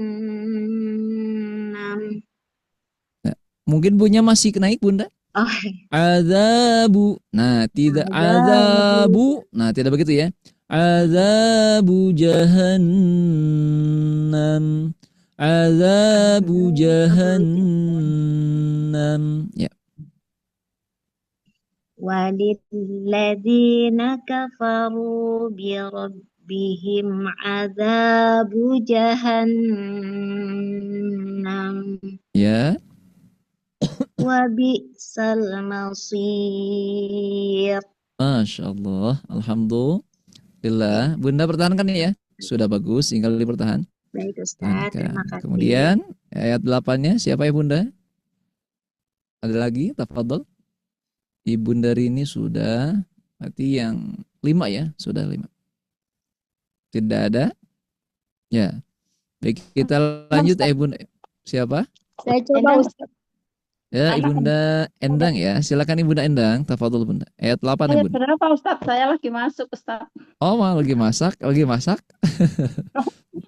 Nah, mungkin bunyinya masih naik Bunda. Oh. Azabu. Nah, tidak azabu. Nah, tidak begitu ya. Azabu jahannam. Azabu jahannam. Ya. Walilladzina kafaru birabbihim azabu jahannam. Ya. Wa bi'sal masir. Masya Allah. Alhamdulillah. Bunda pertahankan ya. Sudah bagus, tinggal dipertahan. Baik Ustaz, terima kasih. Kemudian ayat 8-nya siapa ya Bunda? Ada lagi? Tafadhol. Ibunda ini sudah berarti yang 5 ya, sudah 5. Tidak ada? Ya. Baik, kita lanjut Bunda. Siapa? Saya coba Ustaz. Ya, Ibunda Endang ya. Silakan Ibunda Endang, tafadhol Bunda. Ayat 8 ya, Bunda. Berapa Ustaz? Saya lagi masuk Ustaz. Oh, lagi masak?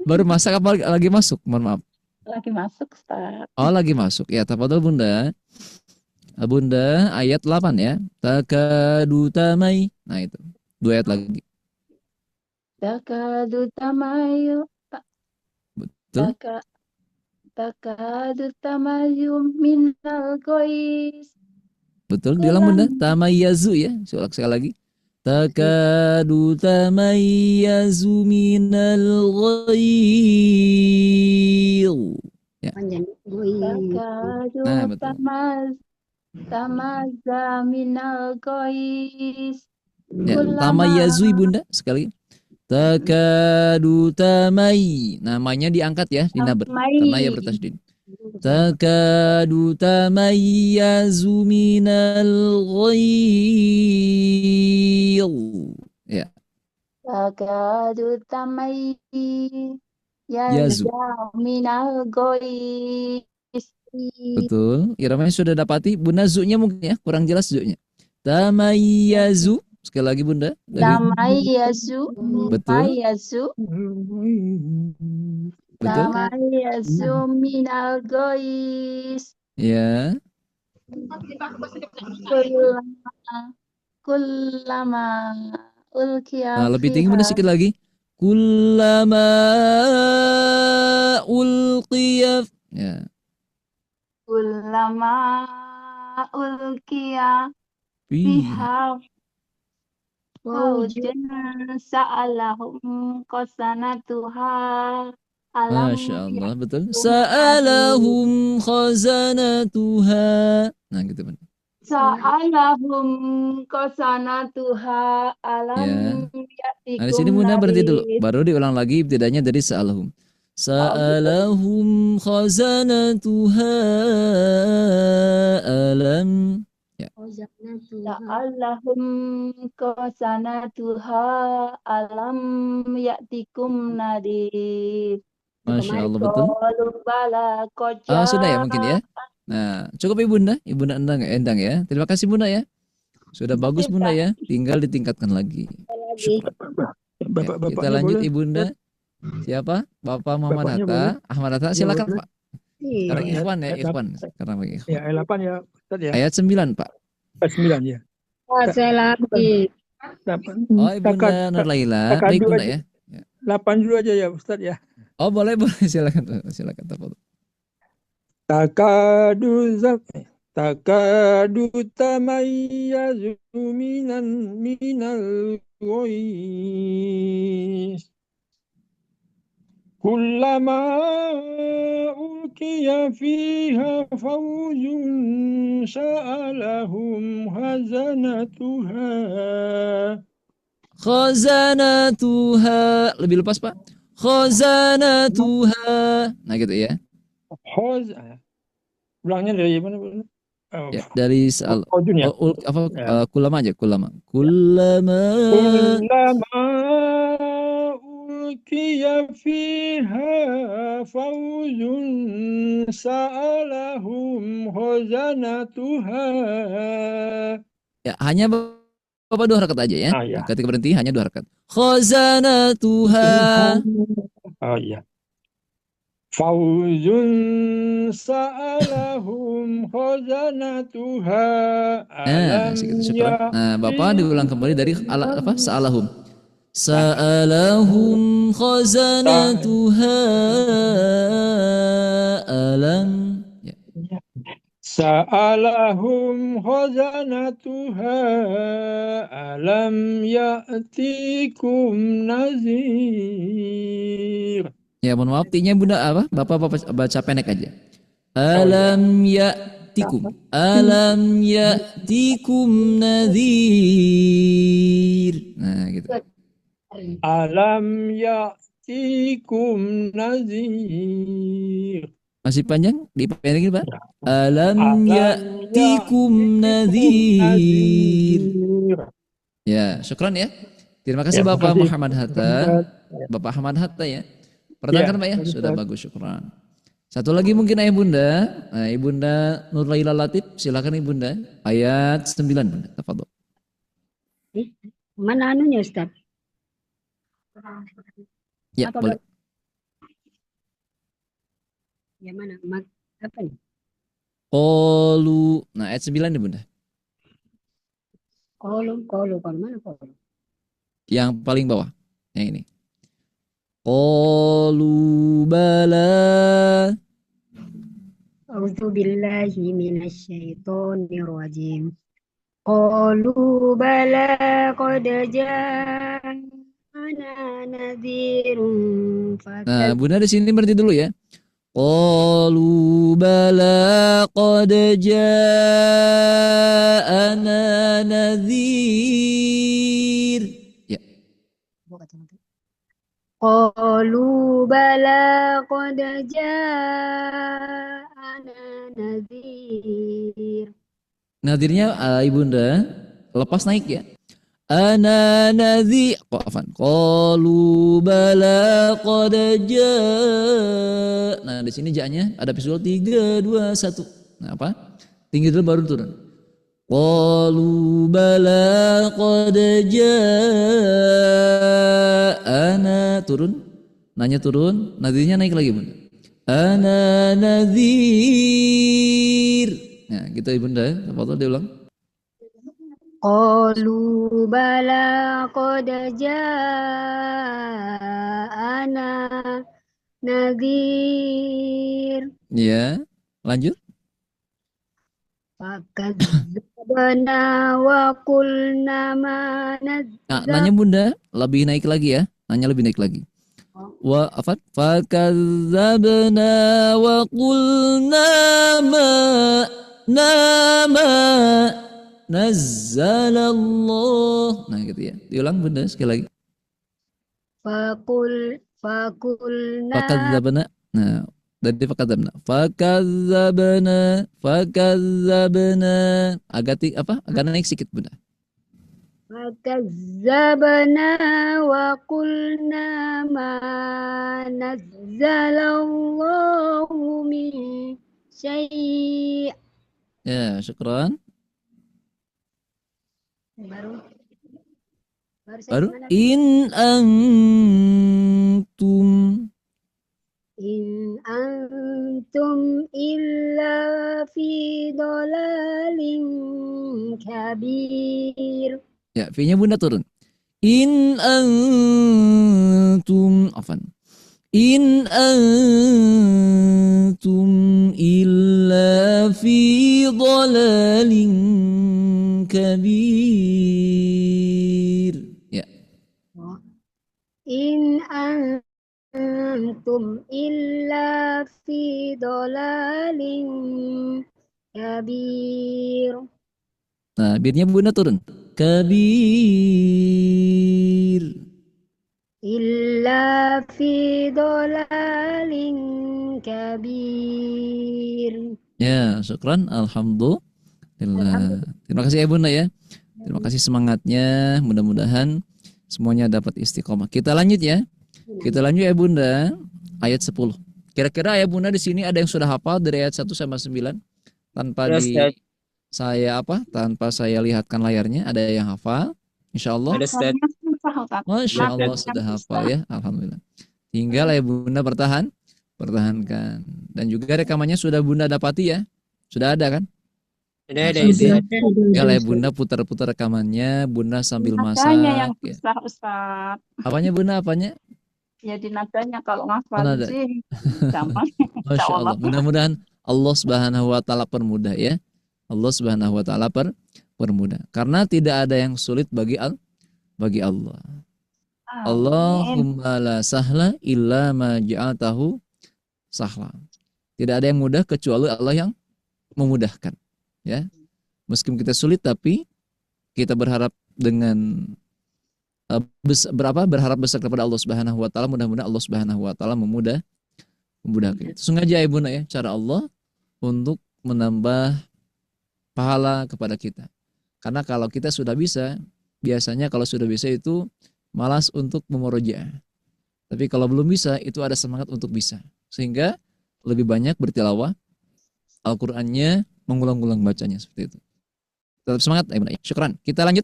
Baru masak apa lagi masuk? Mohon maaf. Lagi masuk Ustaz. Oh, lagi masuk. Ya, tafadhol Bunda. Bunda ayat 8 ya. Takadu tamai. Nah, itu. 2 ayat lagi. Takadu tamayu. Betul. Takadu tamayu minal gois. Betul, diulang Bunda. Tamayyazu ya. Sekali lagi. Takadu tamayyazu minal ghail. Ya. Takadu tamazza minal gois. Ya, tamayyazu Bunda sekali. Takadu tamai. Namanya diangkat ya, dinabar. Karena ya bertasydid. Takadu tamayyazu minal ghail. Ya. Takadu tamayyazu minal gois. Betul. Iramanya sudah dapati. Bunda zu-nya mungkin ya, kurang jelas zu-nya. Tamayyazu. Sekali lagi Bunda. Tamayyazu. Betul. Betul. Tamayyazu minal gois. Ya. Kullama ulqiya. Nah, lebih tinggi Bunda sedikit lagi. Kullama ulqiya. Ya. Kullama ulqiya fiha fawjan sa'alahum qasanatuha alam. Masya Allah, betul. Sa'alahum khazanatuha. Nah, gitu Bunda. Sa'alahum qasanatuha alam Ya. ya'tikum Nah, di sini Bunda berhenti dulu. nadhir. Baru diulang lagi ibtidanya dari sa'alahum. Sa'alahum khazanatuha alam. Ya. La'allahum qasanatuha alam ya'tikum nadir. Masya Allah, betul. Qalu bala qad Sudah ya mungkin ya. Nah, cukup Ibunda Endang ya. Terima kasih Bunda ya. Sudah bagus Bunda ya. Tinggal ditingkatkan lagi. Ya, kita lanjut Ibunda. Siapa? Bapak Muhammad Hatta. Ahmad Hatta, silakan Pak. Sekarang Ikhwan ya, Ikhwan. Sekarang bagi Ikhwan. Ya, ayat 8 ya, Ustaz ya. Ayat 9, Pak. Ayat 9 ya. Saya lagi. Oh, Ibunda Nur Laila. Baik Bunda ya. 8 dulu aja ya, Ustaz ya. Oh, boleh, silakan. Silakan. Takadu tamayyazu minal ghais. Kullama ulqiya fiha fawjun sa'alahum khazanatuha. Lebih lepas Pak. Khazanatuha. Nah gitu ya. Ulangnya dari mana? Ya, dari ya. Kulama aja, kulama ulqiya fiha fawjun sa'alahum khazanatuha. Ya, hanya Bapak 2 harakat aja ya. Ya. Ketika berhenti hanya 2 harakat. Khazanatuha. Oh iya. Fauzun sa'alahum khazanatuha. Nah, Bapak diulang kembali dari sa'alahum. Sa'alahum khazanatuha alam. Ya. Sa'alahum khazanatuha alam ya'tikum nazir. Ya, mohon maaf, T-nya Bunda apa? Bapak baca pendek aja. Alam ya'tikum. Alam ya'tikum nadhir. Nah, gitu. Alam ya'tikum nazir. Masih panjang? Dipendekin, Pak. Alam ya'tikum nadhir. Ya, syukran ya. Terima kasih Bapak Muhammad Hatta. Bapak Ahmad Hatta ya. Perhatikan Pak ya, sudah bagus, syukran. Satu lagi mungkin Ayah Bunda. Nah, Ibunda Nur Laila Latif, silakan Ibunda. Ayat 9 Bunda, tafadhol. Mana anunya Ustaz? Ya, apa boleh. Ya mana? Apa nih? Qalu. Nah, ayat 9 nih Bunda. Qalu, mana qalu? Yang paling bawah. Yang ini. Qalu bala. A'udzu billahi minasyaitonir rajim. Qalu bala qad ja'ana nadhirun. Nah, Bunda di sini berhenti dulu ya. Qalu bala qad ja'ana nadhir. Ya. Qalu bala qad ja'ana nadhir. Nadhirnya Ibunda lepas naik ya. Ana nadhir. Qalu bala qad ja'. Nah, di sini ja-nya ada visual 3 2 1. Nah, apa? Tinggi dulu baru turun. Qalu bala qad ja'ana. Turun. Nanya turun, nadhirnya naik lagi Bunda. Ana nadhir. Nah, gitu Ibunda, apa diulang? Qalu bala qad ja'ana nadhir. Ya, lanjut. Fakadzabna wa qulna ma Nah, nanya Bunda, lebih naik lagi ya. Nanya lebih naik lagi. Wa afat fakadzabna wa qulna ma nazzalallah. Nah, gitu ya. Diulang Bunda sekali lagi. Fakulna Fakadzabna. Nah, dari fakadzabna. Fakadzabna. Agak naik sedikit, Bunda. Fakazzabna wa qulna ma nazzalallahu min syai'. Ya, syukran. Baru saya Baru gimana? in antum. In antum illa fi dolalin kabir. Ya, V-nya Bunda turun. In antum In antum illa fi dhalalin kabir. Ya. In antum illa fi dolalin kabir. Nah, birnya Bunda turun. Kabir. Illa fi dolalin kabir. Ya, syukran. Alhamdulillah. Terima kasih ya Bunda ya. Terima kasih semangatnya. Mudah-mudahan semuanya dapat istiqomah. Kita lanjut ya. Kita lanjut ya Bunda. Ayat 10. Kira-kira ya Bunda di sini ada yang sudah hafal dari ayat 1 sampai 9 tanpa tanpa saya lihatkan layarnya, ada yang hafal? Insyaallah. Ada Ustaz. Masya Allah sudah hafal ya. Alhamdulillah. Tinggal ya Bunda pertahankan. Dan juga rekamannya sudah Bunda dapati ya. Sudah ada kan? Ada Ustaz. Ustaz. Tinggal ya Bunda putar-putar rekamannya, Bunda sambil masak. Nadanya yang Ya. susah, Ustaz. Apanya Bunda? Apanya? Ya di nadanya kalau Oh, ngafal nada. sih gampang. Masya Allah. Mudah-mudahan Allah Subhanahu wa taala permudah ya. Allah Subhanahu wa taala permudah. Karena tidak ada yang sulit bagi Allah. Allahumma la sahla illa ma ja'altahu sahla. Tidak ada yang mudah kecuali Allah yang memudahkan. Ya. Meskipun kita sulit tapi kita berharap dengan berharap besar kepada Allah Subhanahu wa taala, mudah-mudahan Allah Subhanahu wa taala memudahkan. Sengaja ya Bunda ya, cara Allah untuk menambah pahala kepada kita. Karena kalau kita sudah bisa, biasanya kalau sudah bisa itu malas untuk memurojaah. Tapi kalau belum bisa, itu ada semangat untuk bisa. Sehingga lebih banyak bertilawah Al-Qur'annya, mengulang-ulang bacanya seperti itu. Tetap semangat ya Bunda. Syukran. Kita lanjut.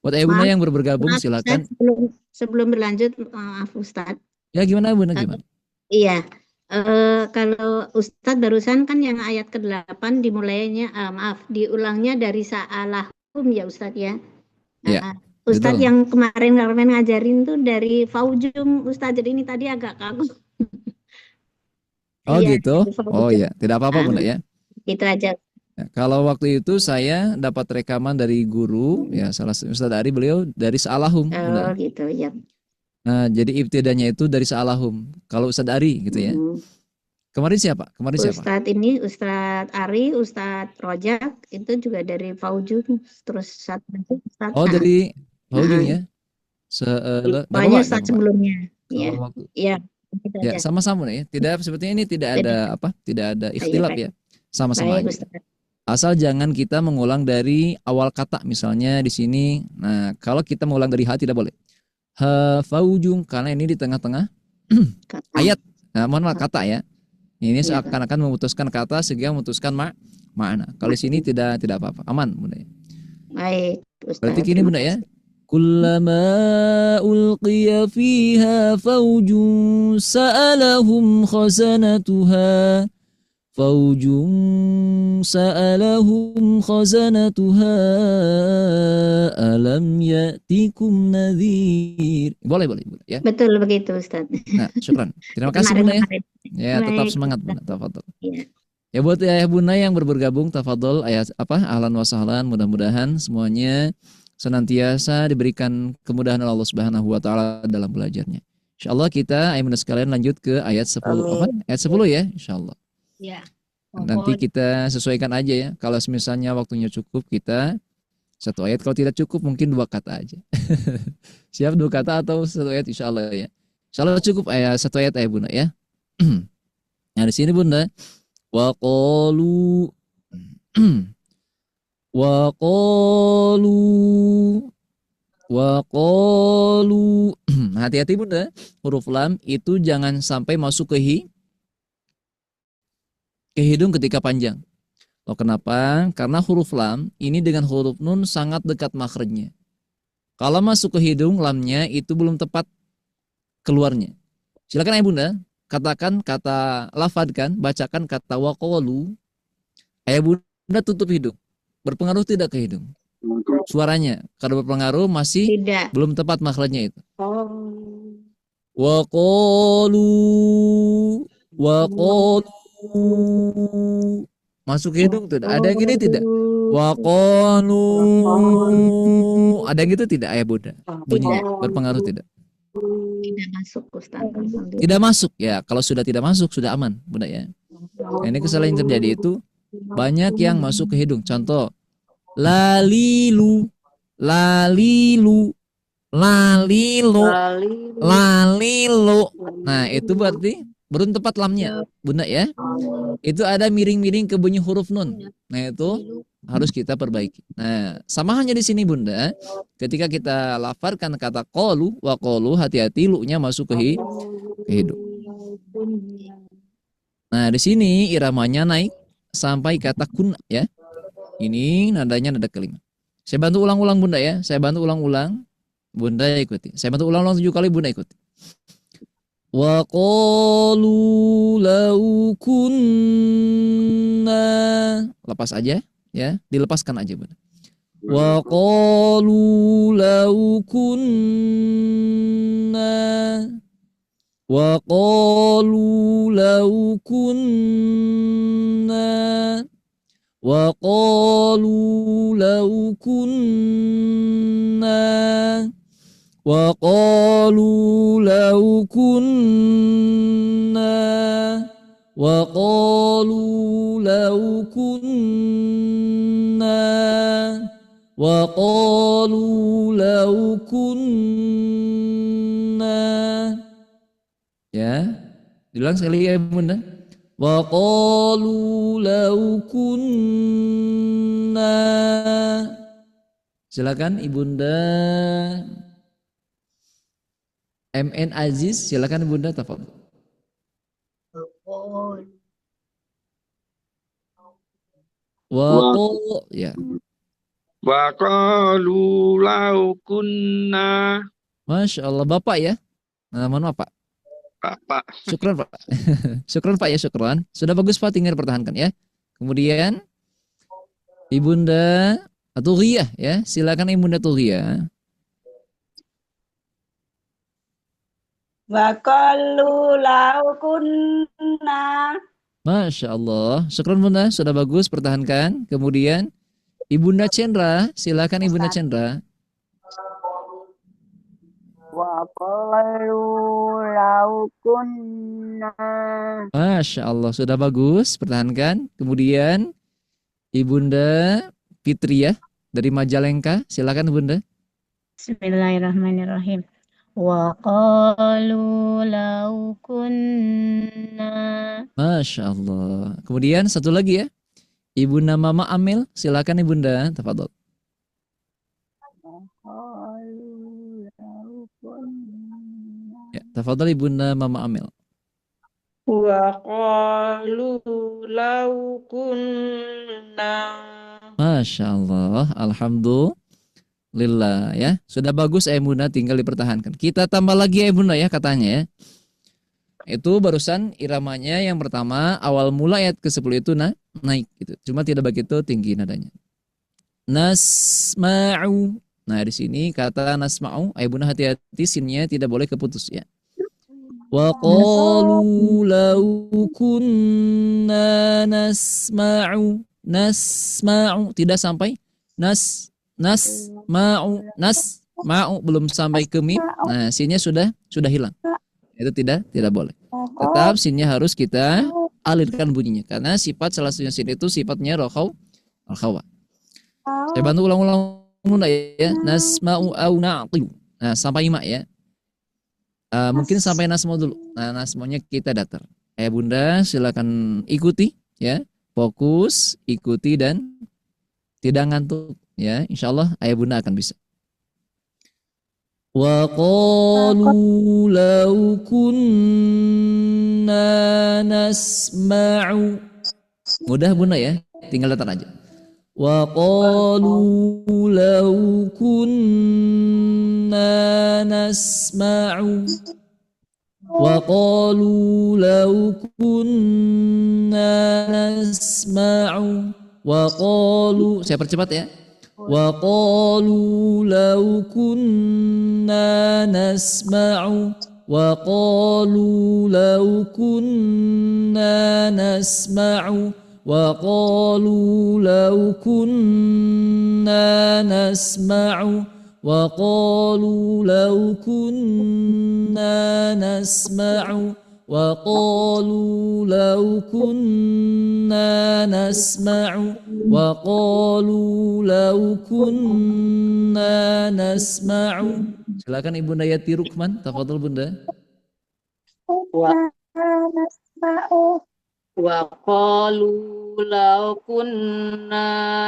Buat Ayah Bunda yang bergabung Maaf, silakan. Ustaz, sebelum berlanjut, maaf Ustaz. Ya gimana Bunda gimana? Iya, kalau Ustadz barusan kan yang ayat ke-8 dimulainya, diulangnya dari sa'alahum ya Ustadz ya. Ya, Ustadz betul. yang kemarin ngajarin tuh dari faujum Ustadz, jadi ini tadi agak kaku. Oh Iya, gitu? dari faujum. Oh ya, tidak apa-apa Bunda ya. Itu aja. Ya, kalau waktu itu saya dapat rekaman dari guru, ya salah satu Ustadz Ari, beliau dari Sa'alahum. Oh gitu ya. Nah, jadi ibtidanya itu dari Sa'alahum. Kalau Ustadz Ari gitu ya. Kemarin siapa? Ustadz ini Ustadz Ari, Ustadz Rojak itu juga dari faujum, terus Ustadz. Oh dari faujum ya. Banyak Ustadz sebelumnya. Iya. Iya. Ya sama-sama ya. Tidak sepertinya ini tidak ada tidak ada ikhtilaf ya. Sama-sama aja. Asal jangan kita mengulang dari awal kata misalnya di sini. Nah, kalau kita mengulang dari ha tidak boleh. Ha faujum karena ini di tengah-tengah ayat. Nah, mohon maaf kata ya. Ini seakan-akan memutuskan kata sehingga memutuskan makna. Kalau di sini tidak apa-apa. Aman Bunda ya. Baik, Ustaz. Berarti gini Bunda ya. Kullama ulqiya fiha faujun sa'alahum khazanatuha alam ya'tikum nadhir. Boleh ya. Betul begitu Ustaz. Nah, syukran. Terima kasih Bunda ya. Ya, tetap semangat Bunda. Tafadhol. Ya buat ayah Bunda yang bergabung tafadhol ahlan wa sahlan, mudah-mudahan semuanya senantiasa diberikan kemudahan oleh Allah Subhanahu wa taala dalam belajarnya. Insyaallah kita ayah Bunda sekalian lanjut ke ayat 10. Ayat 10 ya, insyaallah. Ya. Nanti kita sesuaikan aja ya. Kalau misalnya waktunya cukup kita satu ayat, kalau tidak cukup mungkin 2 kata aja. Siap 2 kata atau 1 ayat insyaallah ya. Salah cukup satu ayat Bunda ya. Nah, di sini Bunda, wa qalu wa qalu wa qalu. Hati-hati Bunda, huruf lam itu jangan sampai masuk ke hidung ketika panjang. Loh, kenapa? Karena huruf lam ini dengan huruf nun sangat dekat makhrajnya. Kalau masuk ke hidung, lamnya itu belum tepat keluarnya. Silakan Bunda, katakan kata lafadkan, bacakan kata waqalu. Bunda tutup hidung. Berpengaruh tidak ke hidung? Suaranya, kalau berpengaruh masih Tidak. belum tepat makhrajnya itu. Oh. Waqalu. Masuk hidung tidak? Ada yang gini tidak? Waqalu. Ada yang gitu tidak Bunda? Bunyinya berpengaruh tidak? Tidak masuk Ustaz. Tidak masuk ya. Kalau sudah tidak masuk sudah aman Bunda ya. Nah, ini kesalahan yang terjadi itu banyak yang masuk ke hidung. Contoh lalilu, lalilu, lalilu, lalilu. Nah, itu berarti belum tepat lamnya Bunda ya. Itu ada miring-miring ke bunyi huruf nun. Nah, itu harus kita perbaiki. Nah, sama hanya di sini Bunda. Ketika kita lafalkan kata qalu wa qalu, hati-hati lu-nya masuk ke hidung. Nah, di sini iramanya naik sampai kata kun ya. Ini nadanya nada kelima. Saya bantu ulang-ulang Bunda ya. Saya bantu ulang-ulang. Bunda ikuti. Saya bantu ulang-ulang 7 kali, Bunda ikuti. Wa qalu law kunna. Lepas aja ya. Dilepaskan aja Bunda. Wa qalu law kunna. Wa qalu law kunna. Wa qalu law kunna. Wa qalu law kunna. Wa qalu law kunna. Wa qalu law kunna. Ya, diulang sekali ya Bunda. Wa qalu law kunna. Silakan Ibunda MN Aziz, silakan Bunda tafadhol. Wa qalu ya. Wa qalu law kunna. Masya Allah, Bapak ya. Nah, mohon maaf Pak. Pak. Syukran Pak. Syukran Pak ya, syukran. Sudah bagus Pak, tinggal pertahankan ya. Kemudian Ibunda Tughiyah ya. Silakan Ibunda Tughiyah. Wa qalu law kunna. Masya Allah. Syukran Bunda, sudah bagus, pertahankan. Kemudian Ibunda Cendra, silakan Ibunda Cendra. Wa qalu law kunna. Masya Allah, sudah bagus, pertahankan. Kemudian Ibunda Fitriyah dari Majalengka, silakan Bunda. Bismillahirrahmanirrahim. Wa qalu law kunna. Masya Allah. Kemudian satu lagi ya, Ibunda Mama Amil, silakan Ibunda, tafadhol. Ya, tafadhol Ibunda Mama Amil. Wa qalu law kunna. Masya Allah, alhamdulillah ya. Sudah bagus Bunda, tinggal dipertahankan. Kita tambah lagi Bunda ya katanya ya. Itu barusan iramanya yang pertama, awal mula ayat ke-10 itu naik gitu. Cuma tidak begitu tinggi nadanya. Nasma'u. Nah, di sini kata nasma'u, Bunda hati-hati sinnya tidak boleh keputus ya. Wa qalu law kunna nasma'u. Nasma'u tidak sampai nasma'u belum sampai ke mim. Nah, sinnya sudah hilang. Itu tidak boleh. Tetap sinnya harus kita alirkan bunyinya karena sifat salah satunya sin itu sifatnya al-khawa. Saya bantu ulang-ulang ya. Nasma'u au na'qilu. Nah, sampai 5 ya. Mungkin sampai nasmo dulu. Nah, nasmonya kita datar. Ayah bunda silakan ikuti ya. Fokus, ikuti dan tidak ngantuk ya. Insyaallah ayah bunda akan bisa. Wa qalu law kunna nasma'u. Mudah bunda ya. Tinggal datar aja. Wa qalu law kunna nasma'u wa qalu law kunna nasma'u wa qalu, saya percepat ya, wa qalu law kunna nasma'u wa qalu law kunna nasma'u wa qalu law kunna nasma'u wa qalu law kunna nasma'u wa qalu law kunna nasma'u wa qalu law kunna nasma'u. Silakan Ibunda Yati Rukman, tafadhol Bunda. Wa nasma'u wa qalu law kunna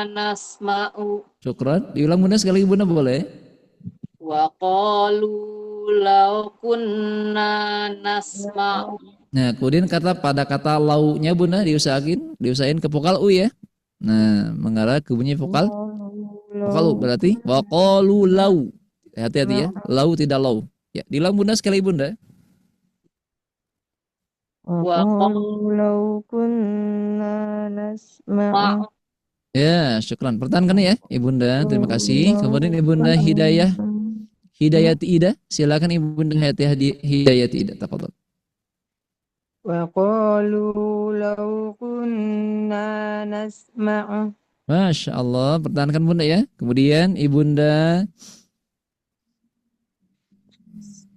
nasma'u. Syukran. Diulang Bunda sekali Bunda boleh? Wa qalu law kunna nasma'u. Nah, kemudian pada kata launya Bunda diusahain ke vokal U ya. Nah, mengarah ke bunyi vokal U berarti wa qalu lau. Hati-hati ya, lau tidak lau. Ya, diulang Bunda sekali Bunda. Wa qalu law kunna nasma'u. Ya, syukran. Pertahankan ya, Ibunda. Terima kasih. Kemudian Ibunda Hidayati Ida. Silakan Ibunda Hidayati Ida. Tafadhol. Wa qalu law kunna nasma'u. Masya Allah. Pertahankan Bunda ya. Kemudian Ibunda.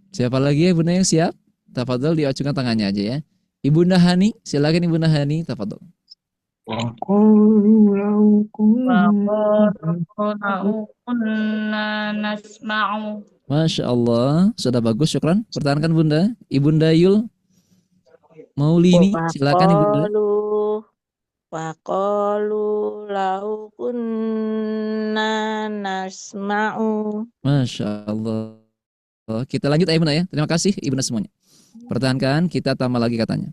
Siapa lagi ya Ibunda yang siap? Tafadhol diacungkan tangannya aja ya. Ibunda Hani. Silakan Ibunda Hani. Tafadhol. Wa qalu law kunna nasma'u. Masya Allah, sudah bagus, syukran. Pertahankan Bunda. Ibunda Yul Maulini, silakan Ibunda. Wa qalu law kunna nasma'u. Masya Allah. Kita lanjut ya Bunda ya. Terima kasih Ibunda semuanya. Pertahankan, kita tambah lagi katanya.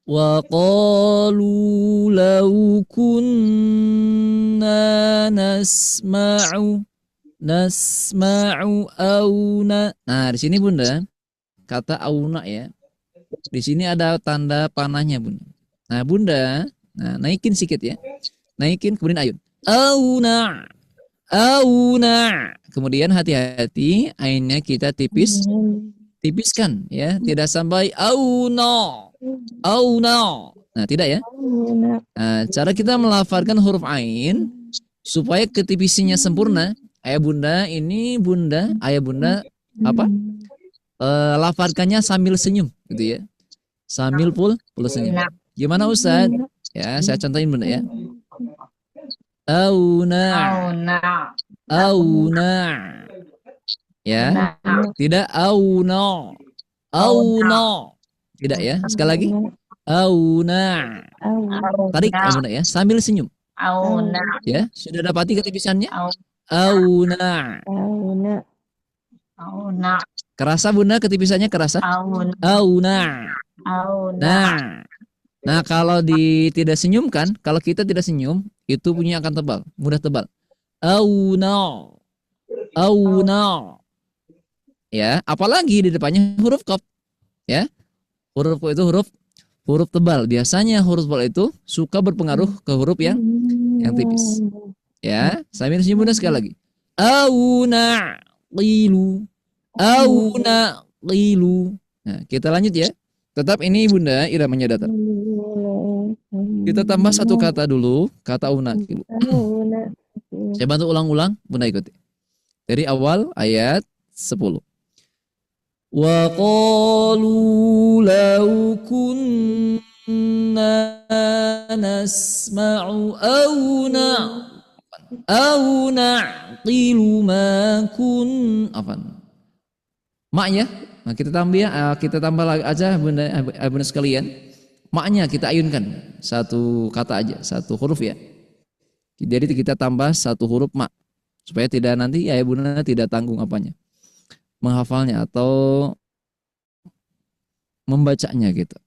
Wa qalu law kunna nasma'u auna. Nah, di sini Bunda, kata auna ya. Di sini ada tanda panahnya Bunda. Nah, Bunda, naikin sedikit ya. Naikin kemudian ayun. Auna. Kemudian hati-hati ainnya kita tipiskan ya, tidak sampai auna. Nah, tidak ya. Nah, cara kita melafalkan huruf ain supaya ketipisinya sempurna. Ayah Bunda lafalkannya sambil senyum gitu ya. Sambil full senyum. Gimana Ustaz? Ya, saya contohin Bunda ya. Auna. Ya. Tidak auna. Tidak ya. Sekali lagi. Auna. Tarik ya Bunda ya, sambil senyum. Auna. Ya, sudah dapati ketipisannya? Auna. Kerasa Bunda ketipisannya kerasa? Auna. Nah, kalau tidak senyumkan, kalau kita tidak senyum, itu bunyinya akan tebal, mudah tebal. Auna. Ya, apalagi di depannya huruf qaf. Ya. Huruf qaf itu huruf tebal. Biasanya huruf tebal itu suka berpengaruh ke huruf yang tipis. Ya, sambil senyum Bunda sekali lagi. Auna qilu. Nah, kita lanjut ya. Tetap ini Bunda iramanya datar. Kita tambah satu kata dulu, kata auna qilu. Saya bantu ulang-ulang, Bunda ikuti. Dari awal ayat 10. Wa qalu law kunna nasma'u aw na'qilu ma kun Maknya, nah kita tambah lagi aja bunda, bunda sekalian. Maknya kita ayunkan satu kata aja, satu huruf ya. Jadi kita tambah satu huruf mak supaya tidak nanti ayah bunda tidak tanggung apanya, menghafalnya atau membacanya gitu.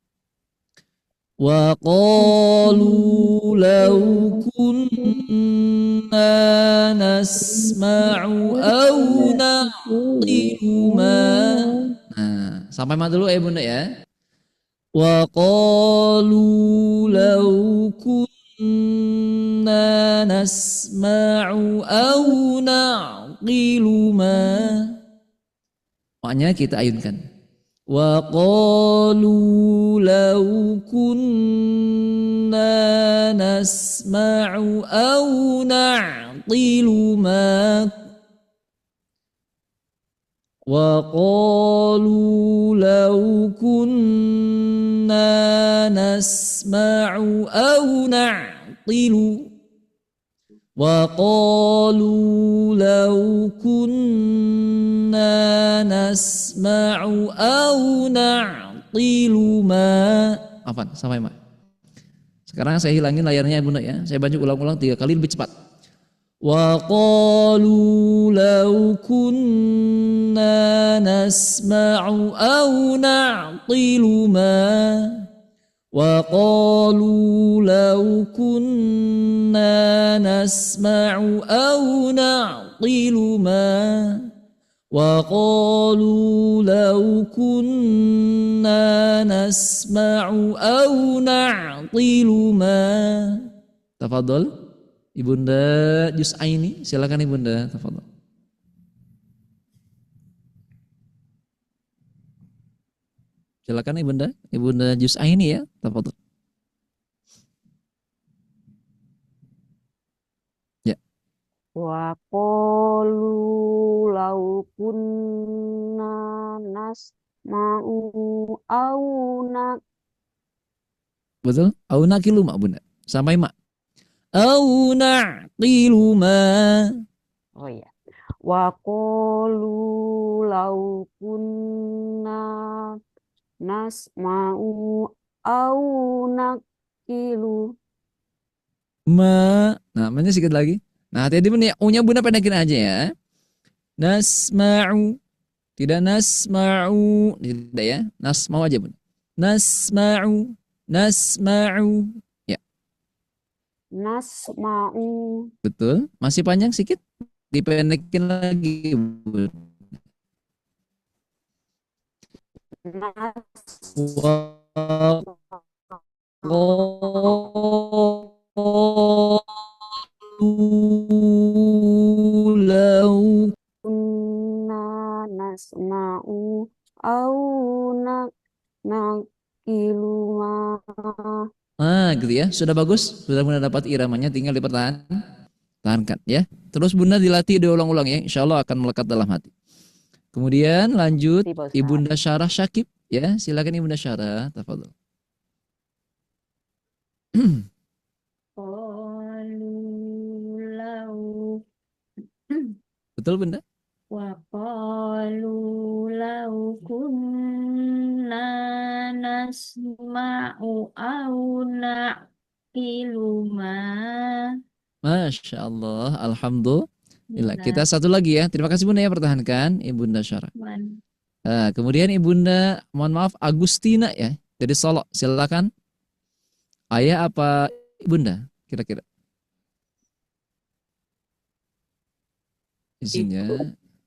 Wa qalu law kunna nasma'u aw naqilu ma. Nah, sampai ma dulu ya bunda ya. Wa qalu law kunna nasma'u aw naqilu ma. Maknya kita ayunkan. Wa qalu law kunna nasma'u aw na'qilu ma. Wa qalu law kunna nasma'u aw na'qilu. Wa qalu law kunna nasma'u aw na'qilu ma. Apa? Sampai ma. Sekarang saya hilangin layarnya bunda ya. Saya baca ulang-ulang 3 kali lebih cepat. Wa qalu law kunna nasma'u aw na'qilu ma. Wa qalu law kunna nasma'u aw na'qilu ma. Wa qalu law kunna nasma'u aw na'qilu ma. Tafadhol Ibunda Jus'aini, silakan Ibunda, tafadhol. Silakan Ibunda Jus'aini ya, tafadhol. Ya. Wa qalu law kunna nasma'u aw na. Betul? Au naqilu ma bunda. Sampai ma. Au naqilu ma. Oh ya. Wa qalu law kunna nasma'u aw naqilu Ma. Nah, mana sedikit lagi. Nah, hati-hati bunda ya. U-nya bunda pendekin aja ya. Nasma'u. Tidak nasma'u. Tidak ya. Nasma'u aja bunda. Nasma'u. Nasma'u. Ya. nasma'u. Betul. Masih panjang sedikit. Dipendekin lagi bunda. Law kunna nasma'u au naqilu ma. Gitu ya. Sudah bagus. Sudah bunda dapat iramanya. Tinggal dipertahankan ya. Terus bunda dilatih diulang-ulang ya. Insya Allah akan melekat dalam hati. Kemudian lanjut Ibunda Syarah Syakib ya. Silakan Ibunda Syarah. Tafadhol. Betul bunda? Wa qalu law kunna nasma'u aw naqilu ma. Masya Allah. Alhamdulillah. Kita satu lagi ya. Terima kasih bunda ya, pertahankan Ibunda Syarah. Kemudian Ibunda, mohon maaf, Agustina ya, dari Solo. Silakan. Ayah apa Ibunda kira-kira? Isinya.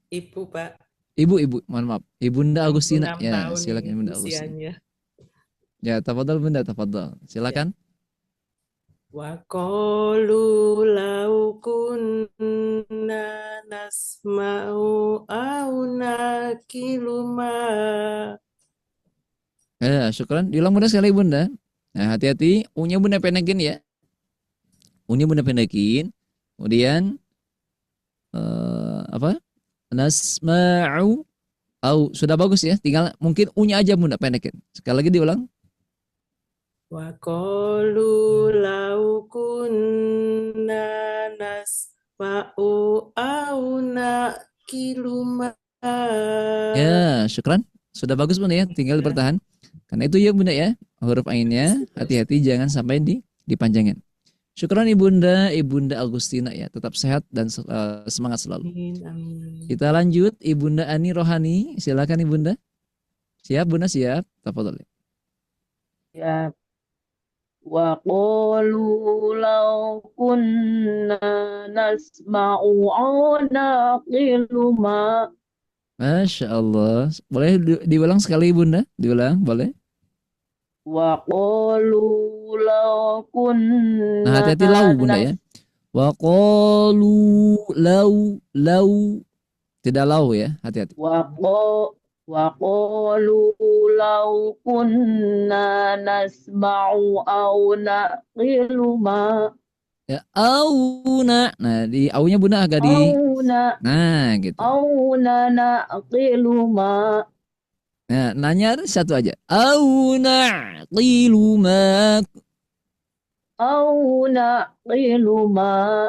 Ibu, Pak. Ibu, mohon maaf. Ibunda Agustina. 6 Ya, tahun silakan Ibunda Agustina. usianya. Ya, tafadhol Bunda, tafadhol. Silakan. Wa qalu law kunna nasma'u aw naqilu ma. Syukran. Diulang Bunda sekali Bunda. Nah, hati-hati. U-nya Bunda pendekin ya. U-nya Bunda pendekin. Kemudian apa? Nasma'u au. Sudah bagus ya. Tinggal mungkin U-nya aja Bunda pendekin. Sekali lagi diulang. Wa qalu law kunna nasma'u aw naqilu ma. Ya, syukran. Sudah bagus Bunda ya, tinggal bertahan. Karena itu ya Bunda ya, huruf ainnya hati-hati jangan sampai dipanjangin. Syukran Ibunda, Ibunda Agustina ya, tetap sehat dan semangat selalu. Kita lanjut Ibunda Ani Rohani, silakan Ibunda. Siap Bunda, siap. Tafadhol. Ya. Wa qalu law kunna nasma'u aw naqilu ma. Masya Allah. Boleh diulang sekali Bunda? Diulang, boleh? Wa qalu law Nah, kunna hati-hati lau Bunda ya. Wa qalu lau. Tidak lau ya, hati-hati. wa qalu law kunna nasma'u aw naqilu ma. Ya, auna. Nah, di aunya Bunda agak di Nah, gitu. Auna naqilu ma. Nah, nanya satu aja. Auna qilu ma. Auna qilu ma.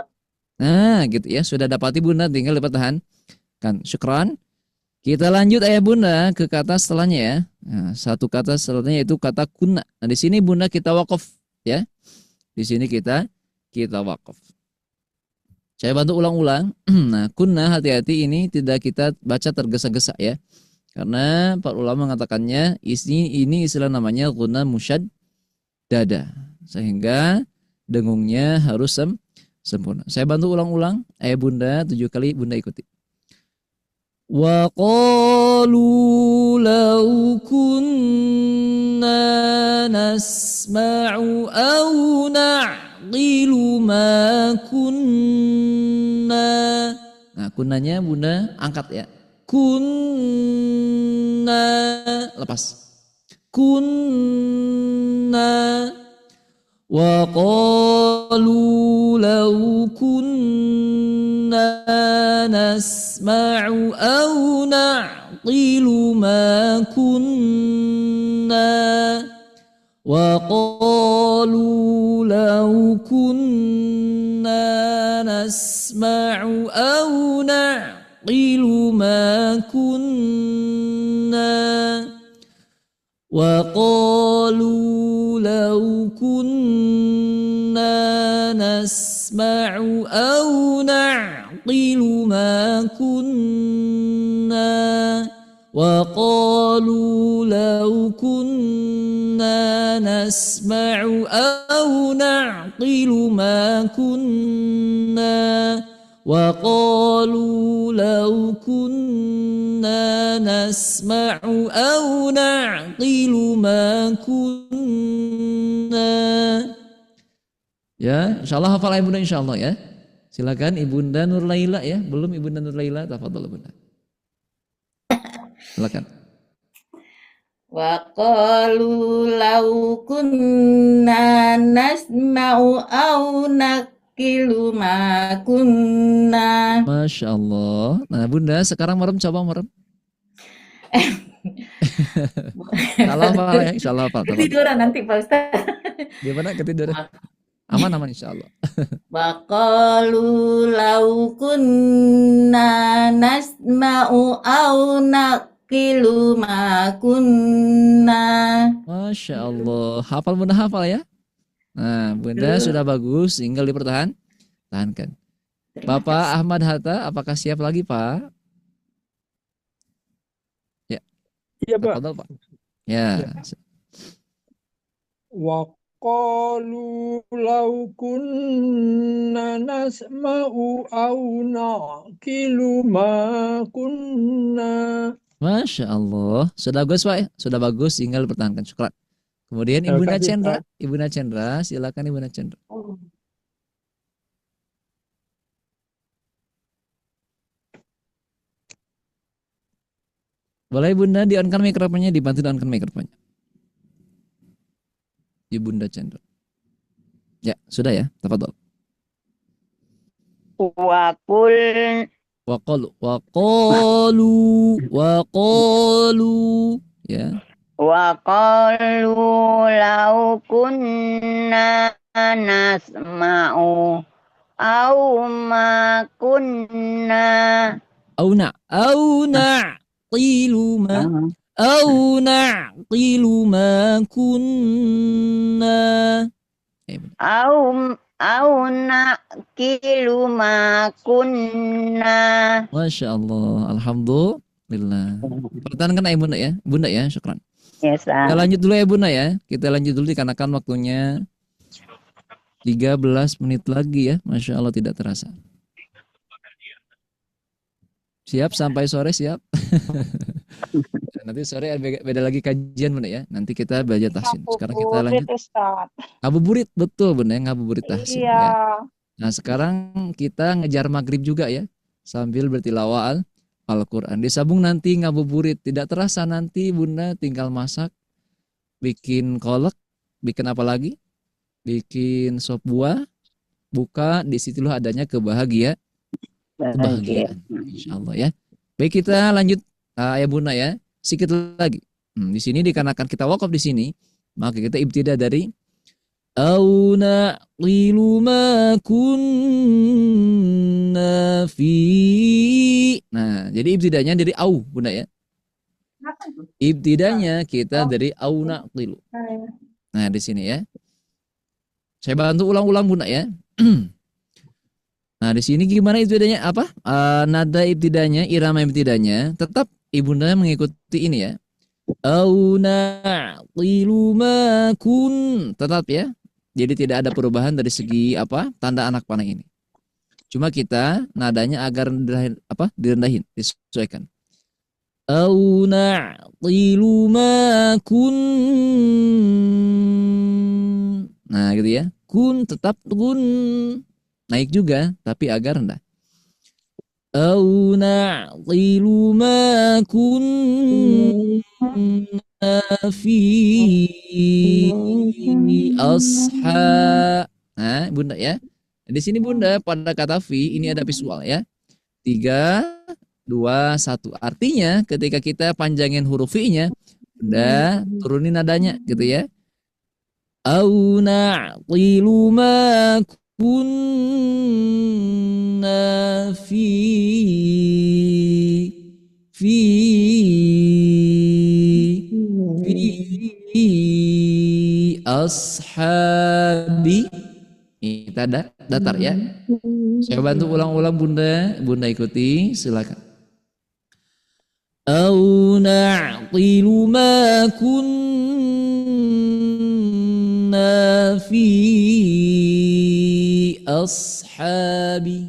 Nah, gitu ya. Sudah dapati Bunda, tinggal dipertahan. Kan, syukran. Kita lanjut ayah Bunda ke kata setelahnya ya. Nah, satu kata setelahnya itu kata kunna. Nah, di sini Bunda kita wakaf ya. Di sini kita wakaf. Saya bantu ulang-ulang. Nah, kunna hati-hati ini tidak kita baca tergesa-gesa ya. Karena para ulama mengatakannya ini istilah namanya kunna musyaddada. Sehingga dengungnya harus sempurna. Saya bantu ulang-ulang. Ayah Bunda 7 kali Bunda ikuti. Wa qalu law kunna nasma'u aw na'qilu ma kunna. Nah, kunnanya Bunda angkat ya. Kunna, lepas. Kunna. Wa qalu law kunna nasma'u aw na'qilu ma kunna. Wa qalu law kunna nasma'u aw na'qilu ma kunna. Wa qalu law kunna nasma'u aw na'qilu ma kunna. Wa qalu law kunna nasma'u aw na'qilu ma kunna. Wa qalu law kunna nasma'u aw na'qilu ma kunna. Ya, insyaallah hafal ya Bunda insyaallah ya. Silakan Ibunda Nur Laila ya. Belum Ibunda Nur Laila, tafadhol Bunda. Silakan. Wa qalu law kunna nasma'u aw naqilu ma kunna. Masya Allah. Nah Bunda sekarang merem, coba merem. Salah hafal ya, insyaallah hafal. Ketiduran nanti Pak Ustaz. Gimana ketiduran? Aman insyaallah. Wa qalu law kunna nasma'u aw naqilu ma kunna. Masya Allah. Hafal Bunda hafal ya. Nah Bunda sudah bagus, tinggal tahankan. Bapak Ahmad Hatta, apakah siap lagi Pak? Ya. Iya Pak. Tafadhol, Pak. Ya. Wa qalu law kunna nasma'u aw naqilu ma kunna. Masya Allah. Sudah bagus Pak ya? Sudah bagus, tinggal pertahankan. Syukran. Kemudian Ibunda Cendra. Ibunda Cendra, silakan Ibunda Cendra. Boleh Bunda di-on-kan mikrofonnya, dibantu di-on-kan mikrofonnya. Ibunda Cendra. Ya, sudah ya. Tafadhol. Wa qul wa qalu ya. Wa qalu law kunna nasma'u aw ma kunna Au na'qilu ma au na'qilu ma kunna. Au nakilu ma kunna. Masya Allah, alhamdulillah. Pertahankan Bunda ya, Bunda ya, syukran. Yes, Kita lanjut dulu ya Bunda ya. Kita lanjut dulu dikarenakan waktunya 13 menit lagi ya. Masya Allah tidak terasa. Siap sampai sore siap. Nanti sore beda lagi kajian Bunda ya. Nanti kita belajar tahsin. Sekarang kita lanjut. Ngabuburit betul Bunda ya, ngabuburit tahsin Iya. ya. Nah sekarang kita ngejar maghrib juga ya. Sambil bertilawah Al-Quran. Disambung nanti ngabuburit. Tidak terasa nanti Bunda tinggal masak. Bikin kolak. Bikin apa lagi? Bikin sop buah. Buka. Disitulah adanya kebahagiaan. Insya Allah ya. Baik kita lanjut ya Bunda ya. Sedikit lagi. Di sini dikarenakan kita wakaf di sini. Maka kita ibtidah dari Au naqilu ma kunna fi. Nah, jadi ibtidanya dari au, Bunda ya. Ibtidanya kita dari au naqilu. Nah, di sini ya. Saya bantu ulang-ulang Bunda ya. Nah, di sini gimana ibtidanya apa? Nada ibtidanya, irama ibtidanya tetap Ibunda mengikuti ini ya. Au naqilu ma kun, tetap ya. Jadi tidak ada perubahan dari segi apa tanda anak panah ini. Cuma kita nadanya agar direndahin, disesuaikan. Au naqilu ma kun. Nah gitu ya. Kun tetap kun. Naik juga tapi agak rendah. Au naqilu ma kun fi asha. Nah, Bunda ya. Di sini Bunda pada kata fi ini ada visual ya. 3 2 1. Artinya ketika kita panjangin huruf fi-nya, Bunda turunin nadanya gitu ya. Au naqilu ma kunna fi ashabi. Kita datar ya. Saya bantu ulang-ulang Bunda ikuti silakan. Au naqilu ma kunna fi ashabi.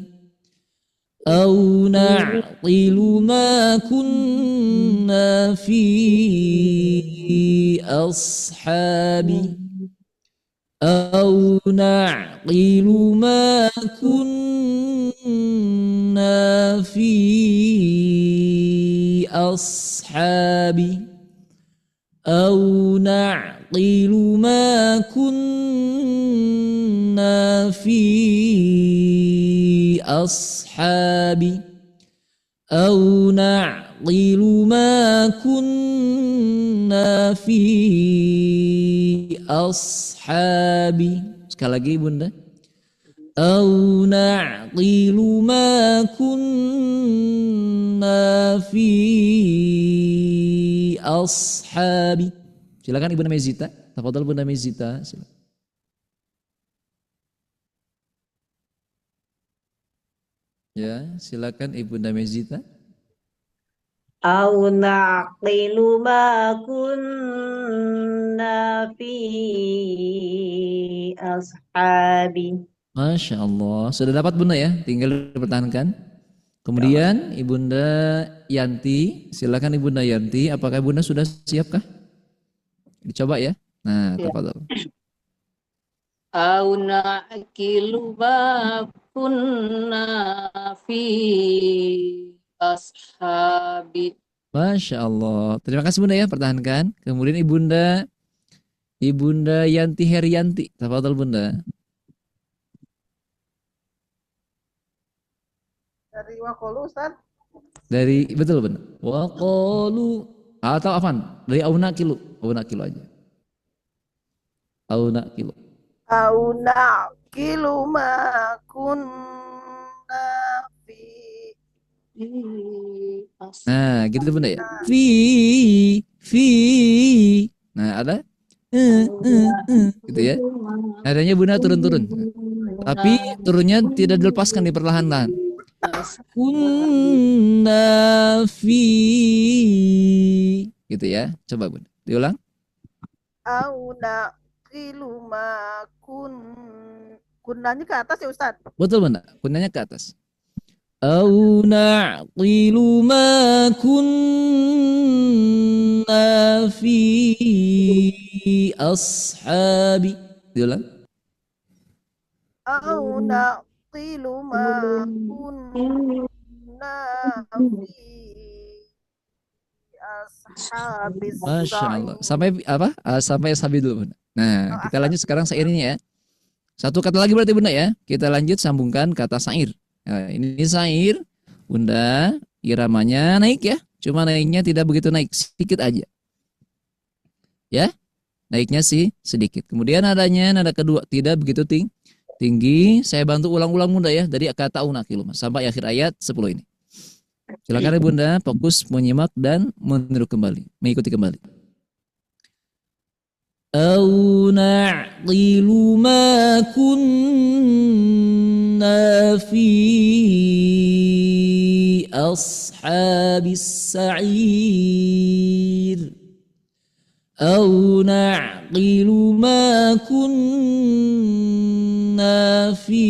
Au naqilu ma kunna fi ashabi. Au naqilu ma kunna fi ashabi. Au naqilu ma kunna fi ashabi. Au naqilu ma kunna fi ashabi. Sekali lagi Bunda. Au naqilu ma kunna fi ashabi. Silakan Ibunda Mezita. Tafadhol Bunda Mezita. Silakan. Ya, silakan Ibunda Mezita. Au naqilu ma kunna fi ashabi. Masya Allah. Sudah dapat Bunda ya? Tinggal dipertahankan. Kemudian Ibunda Yanti. Silakan Ibunda Yanti. Apakah Ibunda sudah siapkah? Dicoba ya. Nah, tafadhol. Au naqilu ma kunna fi ashabi. Masya Allah. Terima kasih Bunda ya, pertahankan. Kemudian Ibunda Yanti Herianti. Tafadhol Bunda. Dari Wakolu Ustaz. Dari betul Bunda. Waqalu atau apaan? Dari auna kilo aja. Auna kilo. Au naqilu ma kunna fi Nah, gitu Bunda ya. Fi. Nah, ada gitu ya. Nadanya Bunda turun-turun. Tapi turunnya tidak dilepaskan di perlahan-lahan. Kunna fi gitu ya. Coba Bunda, diulang. Au naqilu ma kunnanya ke atas ya Ustaz. Betul Bunda, kunnanya ke atas. Au na'qilu ma kunna fi ashabi. Diulang. Au naqilu ma kunna fi ashabis Masya Allah. sa'ir. Sampai apa? Sampai sabi dulu Bunda. Nah, kita lanjut sekarang sairnya ya. Satu kata lagi berarti Bunda ya. Kita lanjut sambungkan kata sair. Nah, ini sair, Bunda, iramanya naik ya. Cuma naiknya tidak begitu naik, sedikit aja. Ya, naiknya sih sedikit. Kemudian nadanya, nada kedua tidak begitu tinggi. Saya bantu ulang-ulang Bunda ya. Dari kata unakilu sampai akhir ayat 10 ini. Silakan ya Bunda, fokus menyimak dan meniru kembali, mengikuti kembali. Au na'qilu ma kunna fi ashabis sa'ir. Au na'qilu ma kunna fi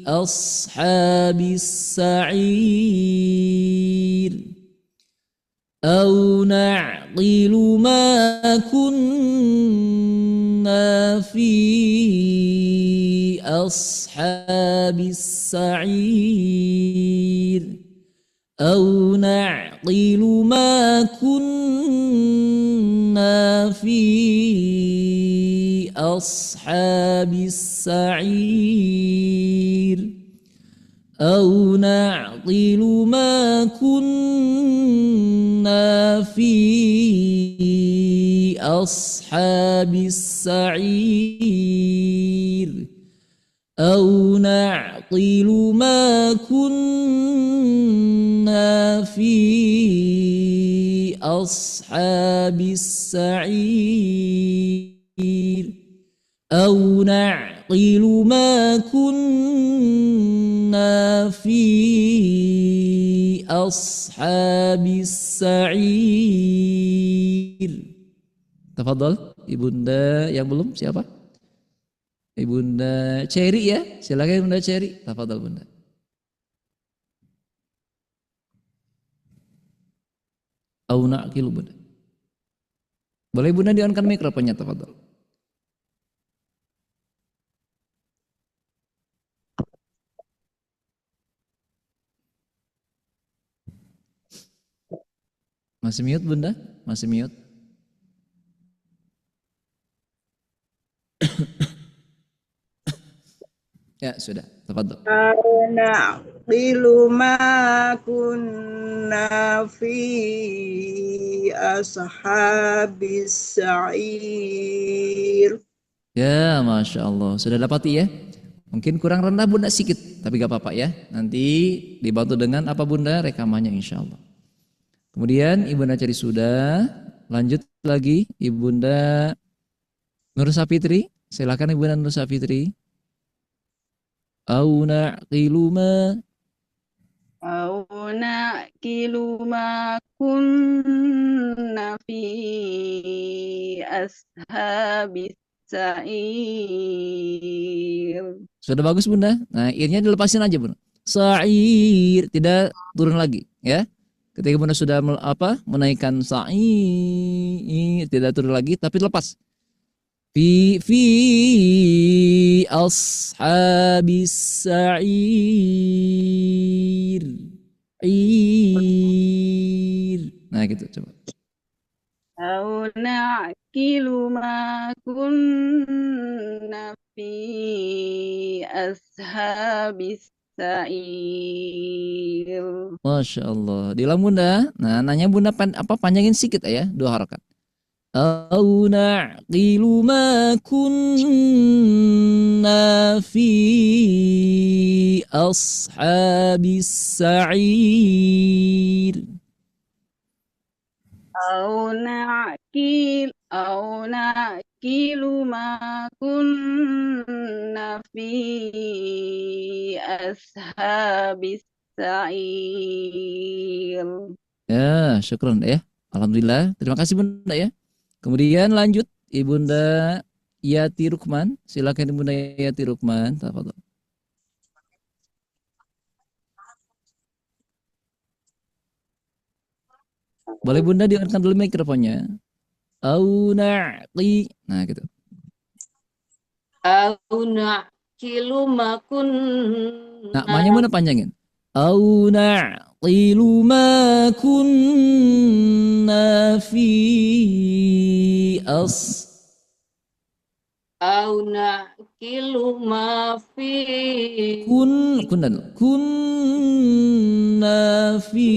ashabis sa'ir. أو نعقل ما كنا في أصحاب السعير أو نعقل ما كنا في أصحاب السعير أو نعقل ما كنا في أصحاب السعير أو نعقل ما كنا في أصحاب السعير أو نعقل ما كنا في أصحاب السعير. Tafadhol, Ibunda yang belum siapa? Ibunda Cherry ya, silakan Ibunda Cherry. Tafadhol Bunda. Au na'qilu Bunda. Boleh Bunda di-on-kan mikrofonnya, tafadhol. Masih mute Bunda? Masih mute? Ya sudah, tafadhol. Na'qilu ma kunna fi ashabis sa'ir. Ya, Masya Allah. Sudah dapati ya? Mungkin kurang rendah Bunda sedikit, tapi gak apa-apa ya. Nanti dibantu dengan apa Bunda? Rekamannya insya Allah. Kemudian Ibunda cari sudah. Lanjut lagi Ibunda Nur Sapitri. Silakan Ibunda Nur Sapitri. Au na'qilu ma kunna fi ashabis sa'ir. Sudah bagus Bunda. Nah, irnya dilepasin aja Bunda. Sa'ir, tidak turun lagi ya. Ketika Bunda sudah menaikkan sa'ir, tidak turun lagi tapi lepas. Fi ashabis sa'ir. Nah gitu coba. Au na'qilu ma kunna fi ashabis sa'ir. Masya Allah. Diulang Bunda. Nah nanya Bunda panjangin sedikit ya, 2 harakat. أو نعقل ما كنا في أصحاب السعير أو نأكل ما كنا في أصحاب السعير. Ya, syukran ya. Alhamdulillah. Terima kasih Bunda ya. Kemudian lanjut Ibunda Yati Rukman. Silakan Ibunda Yati Rukman. Tafadhol. Boleh Bunda diangkat dulu mikrofonnya. Au na'qi. Nah, gitu. Au na'kilu ma Nah, maknya mana panjangin? Au na'qilu ma kunna fi Au na'kilu ma fi kunna fi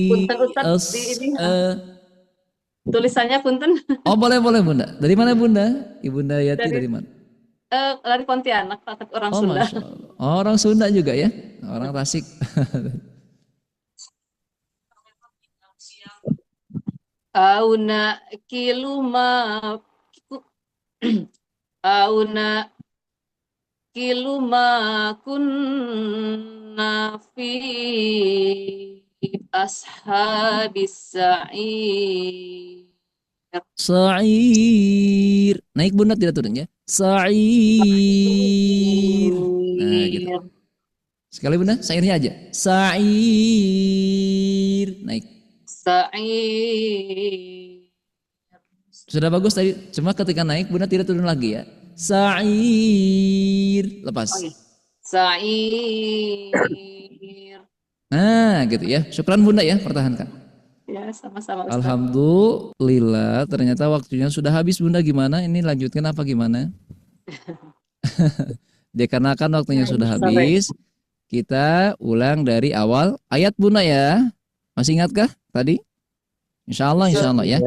Punten Ustaz di ini tulisannya punten. Oh boleh Bunda. Dari mana Bunda? Ibunda Yati dari mana? Dari Pontianak, orang Oh Sunda. Masya Allah. Oh, orang Sunda juga ya? Orang Tasik. Auna kiluma Auna kiluma kunna fi ashabis sa'ir. Sa'ir. Naik Bunda tidak turun ya? Sa'ir. Nah gitu. Sekali Bunda, sa'irnya aja. Sa'ir. Naik. Sa'ir. Sudah bagus tadi. Cuma ketika naik Bunda tidak turun lagi ya. Sa'ir. Lepas. Sa'ir. Nah gitu ya. Syukran Bunda ya, pertahankan. Ya, sama-sama Ustaz. Alhamdulillah, ternyata waktunya sudah habis Bunda. Gimana? Ini lanjutkan apa gimana? Dikarenakan waktunya sudah habis, kita ulang dari awal ayat Bunda ya. Masih ingatkah tadi? Insya Allah ya.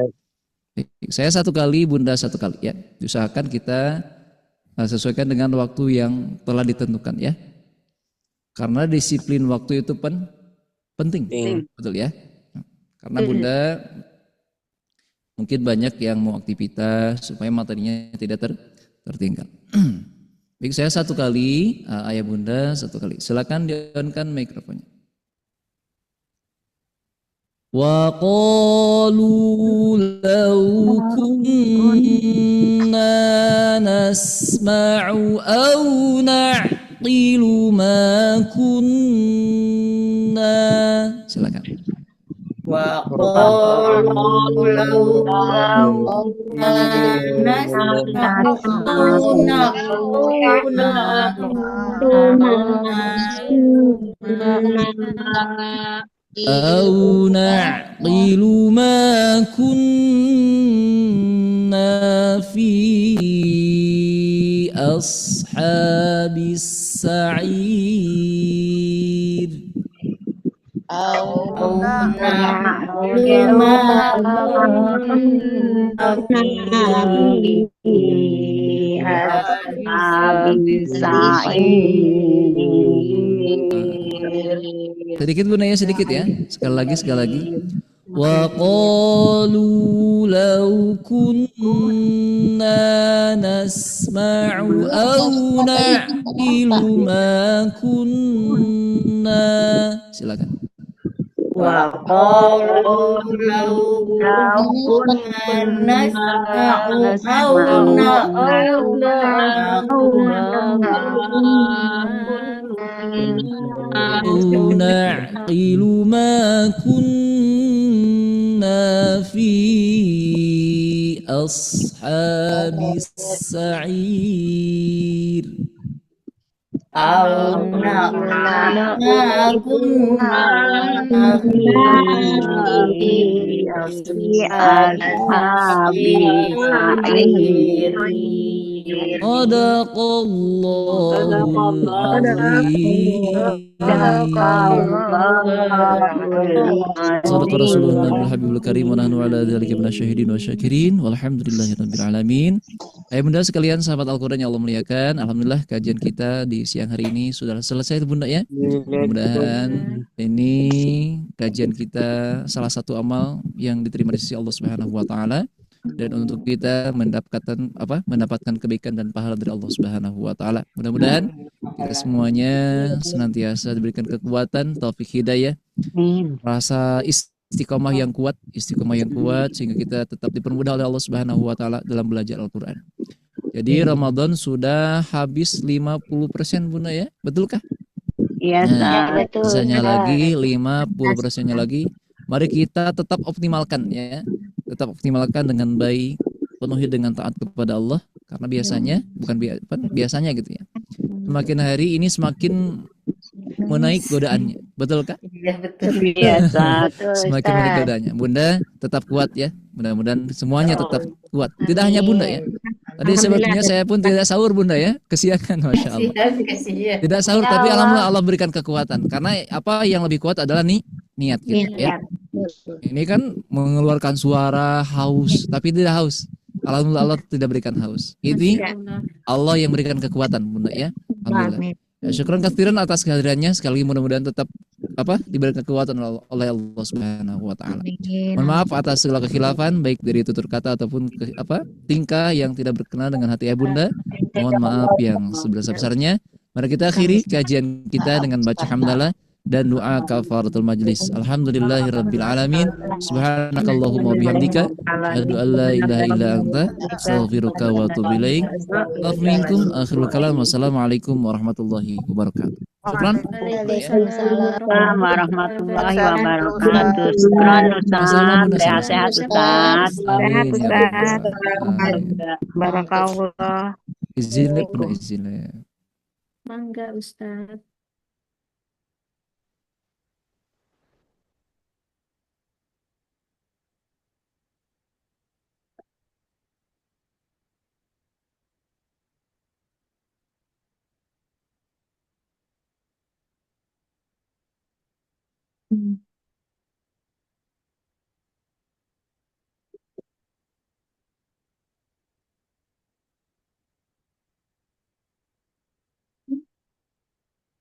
Saya satu kali, Bunda satu kali ya. Usahakan kita sesuaikan dengan waktu yang telah ditentukan ya. Karena disiplin waktu itu penting. Betul ya. Karena Bunda mungkin banyak yang mau aktivitas supaya materinya tidak tertinggal. Baik, saya satu kali, ayah Bunda satu kali. Silakan di-on-kan mikrofonnya. Wa qalu law kunna nasma'u aw na'qilu ma kunna. Silakan. Wa qalu law أو نعقل ما كنا في أصحاب السعير أو نعقل ما في أصحاب السعير. Sedikit Bunda ya, sedikit ya. Sekali lagi. Wa qalu law kunna nasma'u aw na'qilu ma kunna. Silakan. Wa qalu law kunna nasma'u aw نعقل ما كنا في أصحاب السعير أو نعقل ما كنا في أصحاب السعير. Sadaqallahul azim. Sadaqa Rasulullah Nabi Habibul Karim wa nahnu ala dzalika minasyahidin wa syakirin walhamdulillahirabbil alamin. Ayah bunda sekalian sahabat Al-Qur'an yang Allah muliakan, alhamdulillah kajian kita di siang hari ini sudah selesai bunda ya. Mudah-mudahan ini kajian kita salah satu amal yang diterima di sisi Allah Subhanahu wa taala, dan untuk kita mendapatkan kebaikan dan pahala dari Allah Subhanahu wa taala. Mudah-mudahan kita semuanya senantiasa diberikan kekuatan, taufik hidayah, rasa istiqomah yang kuat sehingga kita tetap dipermudah oleh Allah Subhanahu wa taala dalam belajar Al-Qur'an. Jadi Ramadan sudah habis 50% Bunda ya. Betulkah? Iya, betul. Sisanya lagi 50%-nya lagi. Mari kita tetap optimalkan ya. Tetap optimalkan dengan baik, penuhi dengan taat kepada Allah, karena biasanya gitu ya. Semakin hari ini semakin menaik godaannya. Betulkah? Iya, betul. Biasa. Semakin menaik godaannya. Bunda tetap kuat ya. Mudah-mudahan semuanya tetap kuat. Tidak hanya Bunda ya. Tadi sebetulnya saya pun tidak sahur Bunda ya, kesiangan Masya Allah. Tidak sahur tapi alhamdulillah Allah berikan kekuatan. Karena apa yang lebih kuat adalah niat kita ya. Ini kan mengeluarkan suara haus tapi tidak haus. Alhamdulillah Allah tidak berikan haus. Ini Allah yang berikan kekuatan Bunda ya. Alhamdulillah. Ya, syukran katsiran atas kehadirannya. Sekali lagi mudah-mudahan tetap diberikan kekuatan oleh Allah Subhanahu wa taala. Mohon maaf atas segala kekhilafan baik dari tutur kata ataupun tingkah yang tidak berkenan dengan hati Bunda. Mohon maaf yang sebesar-besarnya. Mari kita akhiri kajian kita dengan baca hamdalah dan doa kafaratul majlis. Alhamdulillahirabbil alamin. Subhanakallahumma wa bihamdika asyhadu an la ilaha illa anta astaghfiruka wa atubu ilaik. Minkum akhirul kalam. Wassalamualaikum warahmatullahi wabarakatuh. Syukran. Assalamualaikum warahmatullahi wabarakatuh. Syukran Ustaz. Sehat-sehat Ustaz. Sehat Ustaz. Barakallah. Izin. Mangga Ustaz.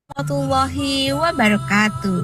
Warahmatullahi wabarakatuh.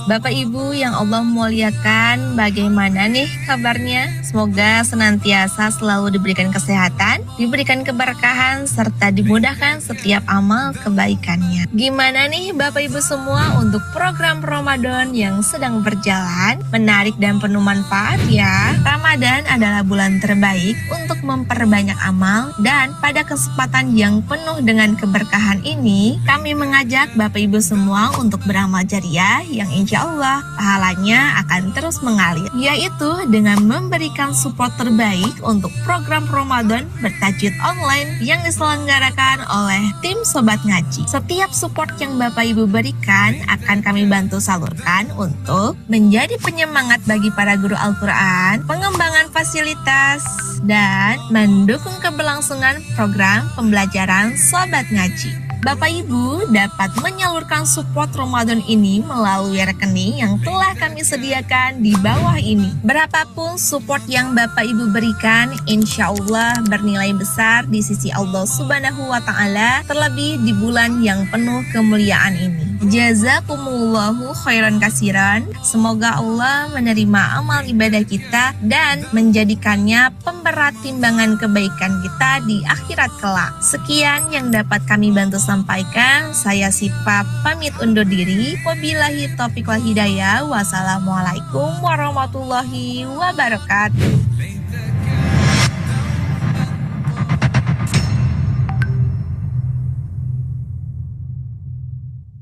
Bapak Ibu yang Allah muliakan, bagaimana nih kabarnya? Semoga senantiasa selalu diberikan kesehatan, diberikan keberkahan, serta dimudahkan setiap amal kebaikannya. Gimana nih Bapak Ibu semua untuk program Ramadan yang sedang berjalan? Menarik dan penuh manfaat ya. Ramadan adalah bulan terbaik untuk memperbanyak amal, dan pada kesempatan yang penuh dengan keberkahan ini, kami mengajak Bapak Ibu semua untuk beramal jariah yang insya Allah pahalanya akan terus mengalir, yaitu dengan memberikan support terbaik untuk program Ramadan bertajwid online yang diselenggarakan oleh tim Sobat Ngaji. Setiap support yang Bapak Ibu berikan akan kami bantu salurkan untuk menjadi penyemangat bagi para guru Al-Quran, pengembangan fasilitas, dan mendukung keberlangsungan program pembelajaran Sobat Ngaji. Bapak Ibu dapat menyalurkan support Ramadan ini melalui rekening yang telah kami sediakan di bawah ini. Berapapun support yang Bapak Ibu berikan, insya Allah bernilai besar di sisi Allah Subhanahu wa Ta'ala, terlebih di bulan yang penuh kemuliaan ini. Jazakumullahu khairan kasiran. Semoga Allah menerima amal ibadah kita dan menjadikannya pemberat timbangan kebaikan kita di akhirat kelak. Sekian yang dapat kami bantu sampaikan. Saya Sipa pamit undur diri. Wabillahi taufiq wal hidayah. Wassalamualaikum warahmatullahi wabarakatuh.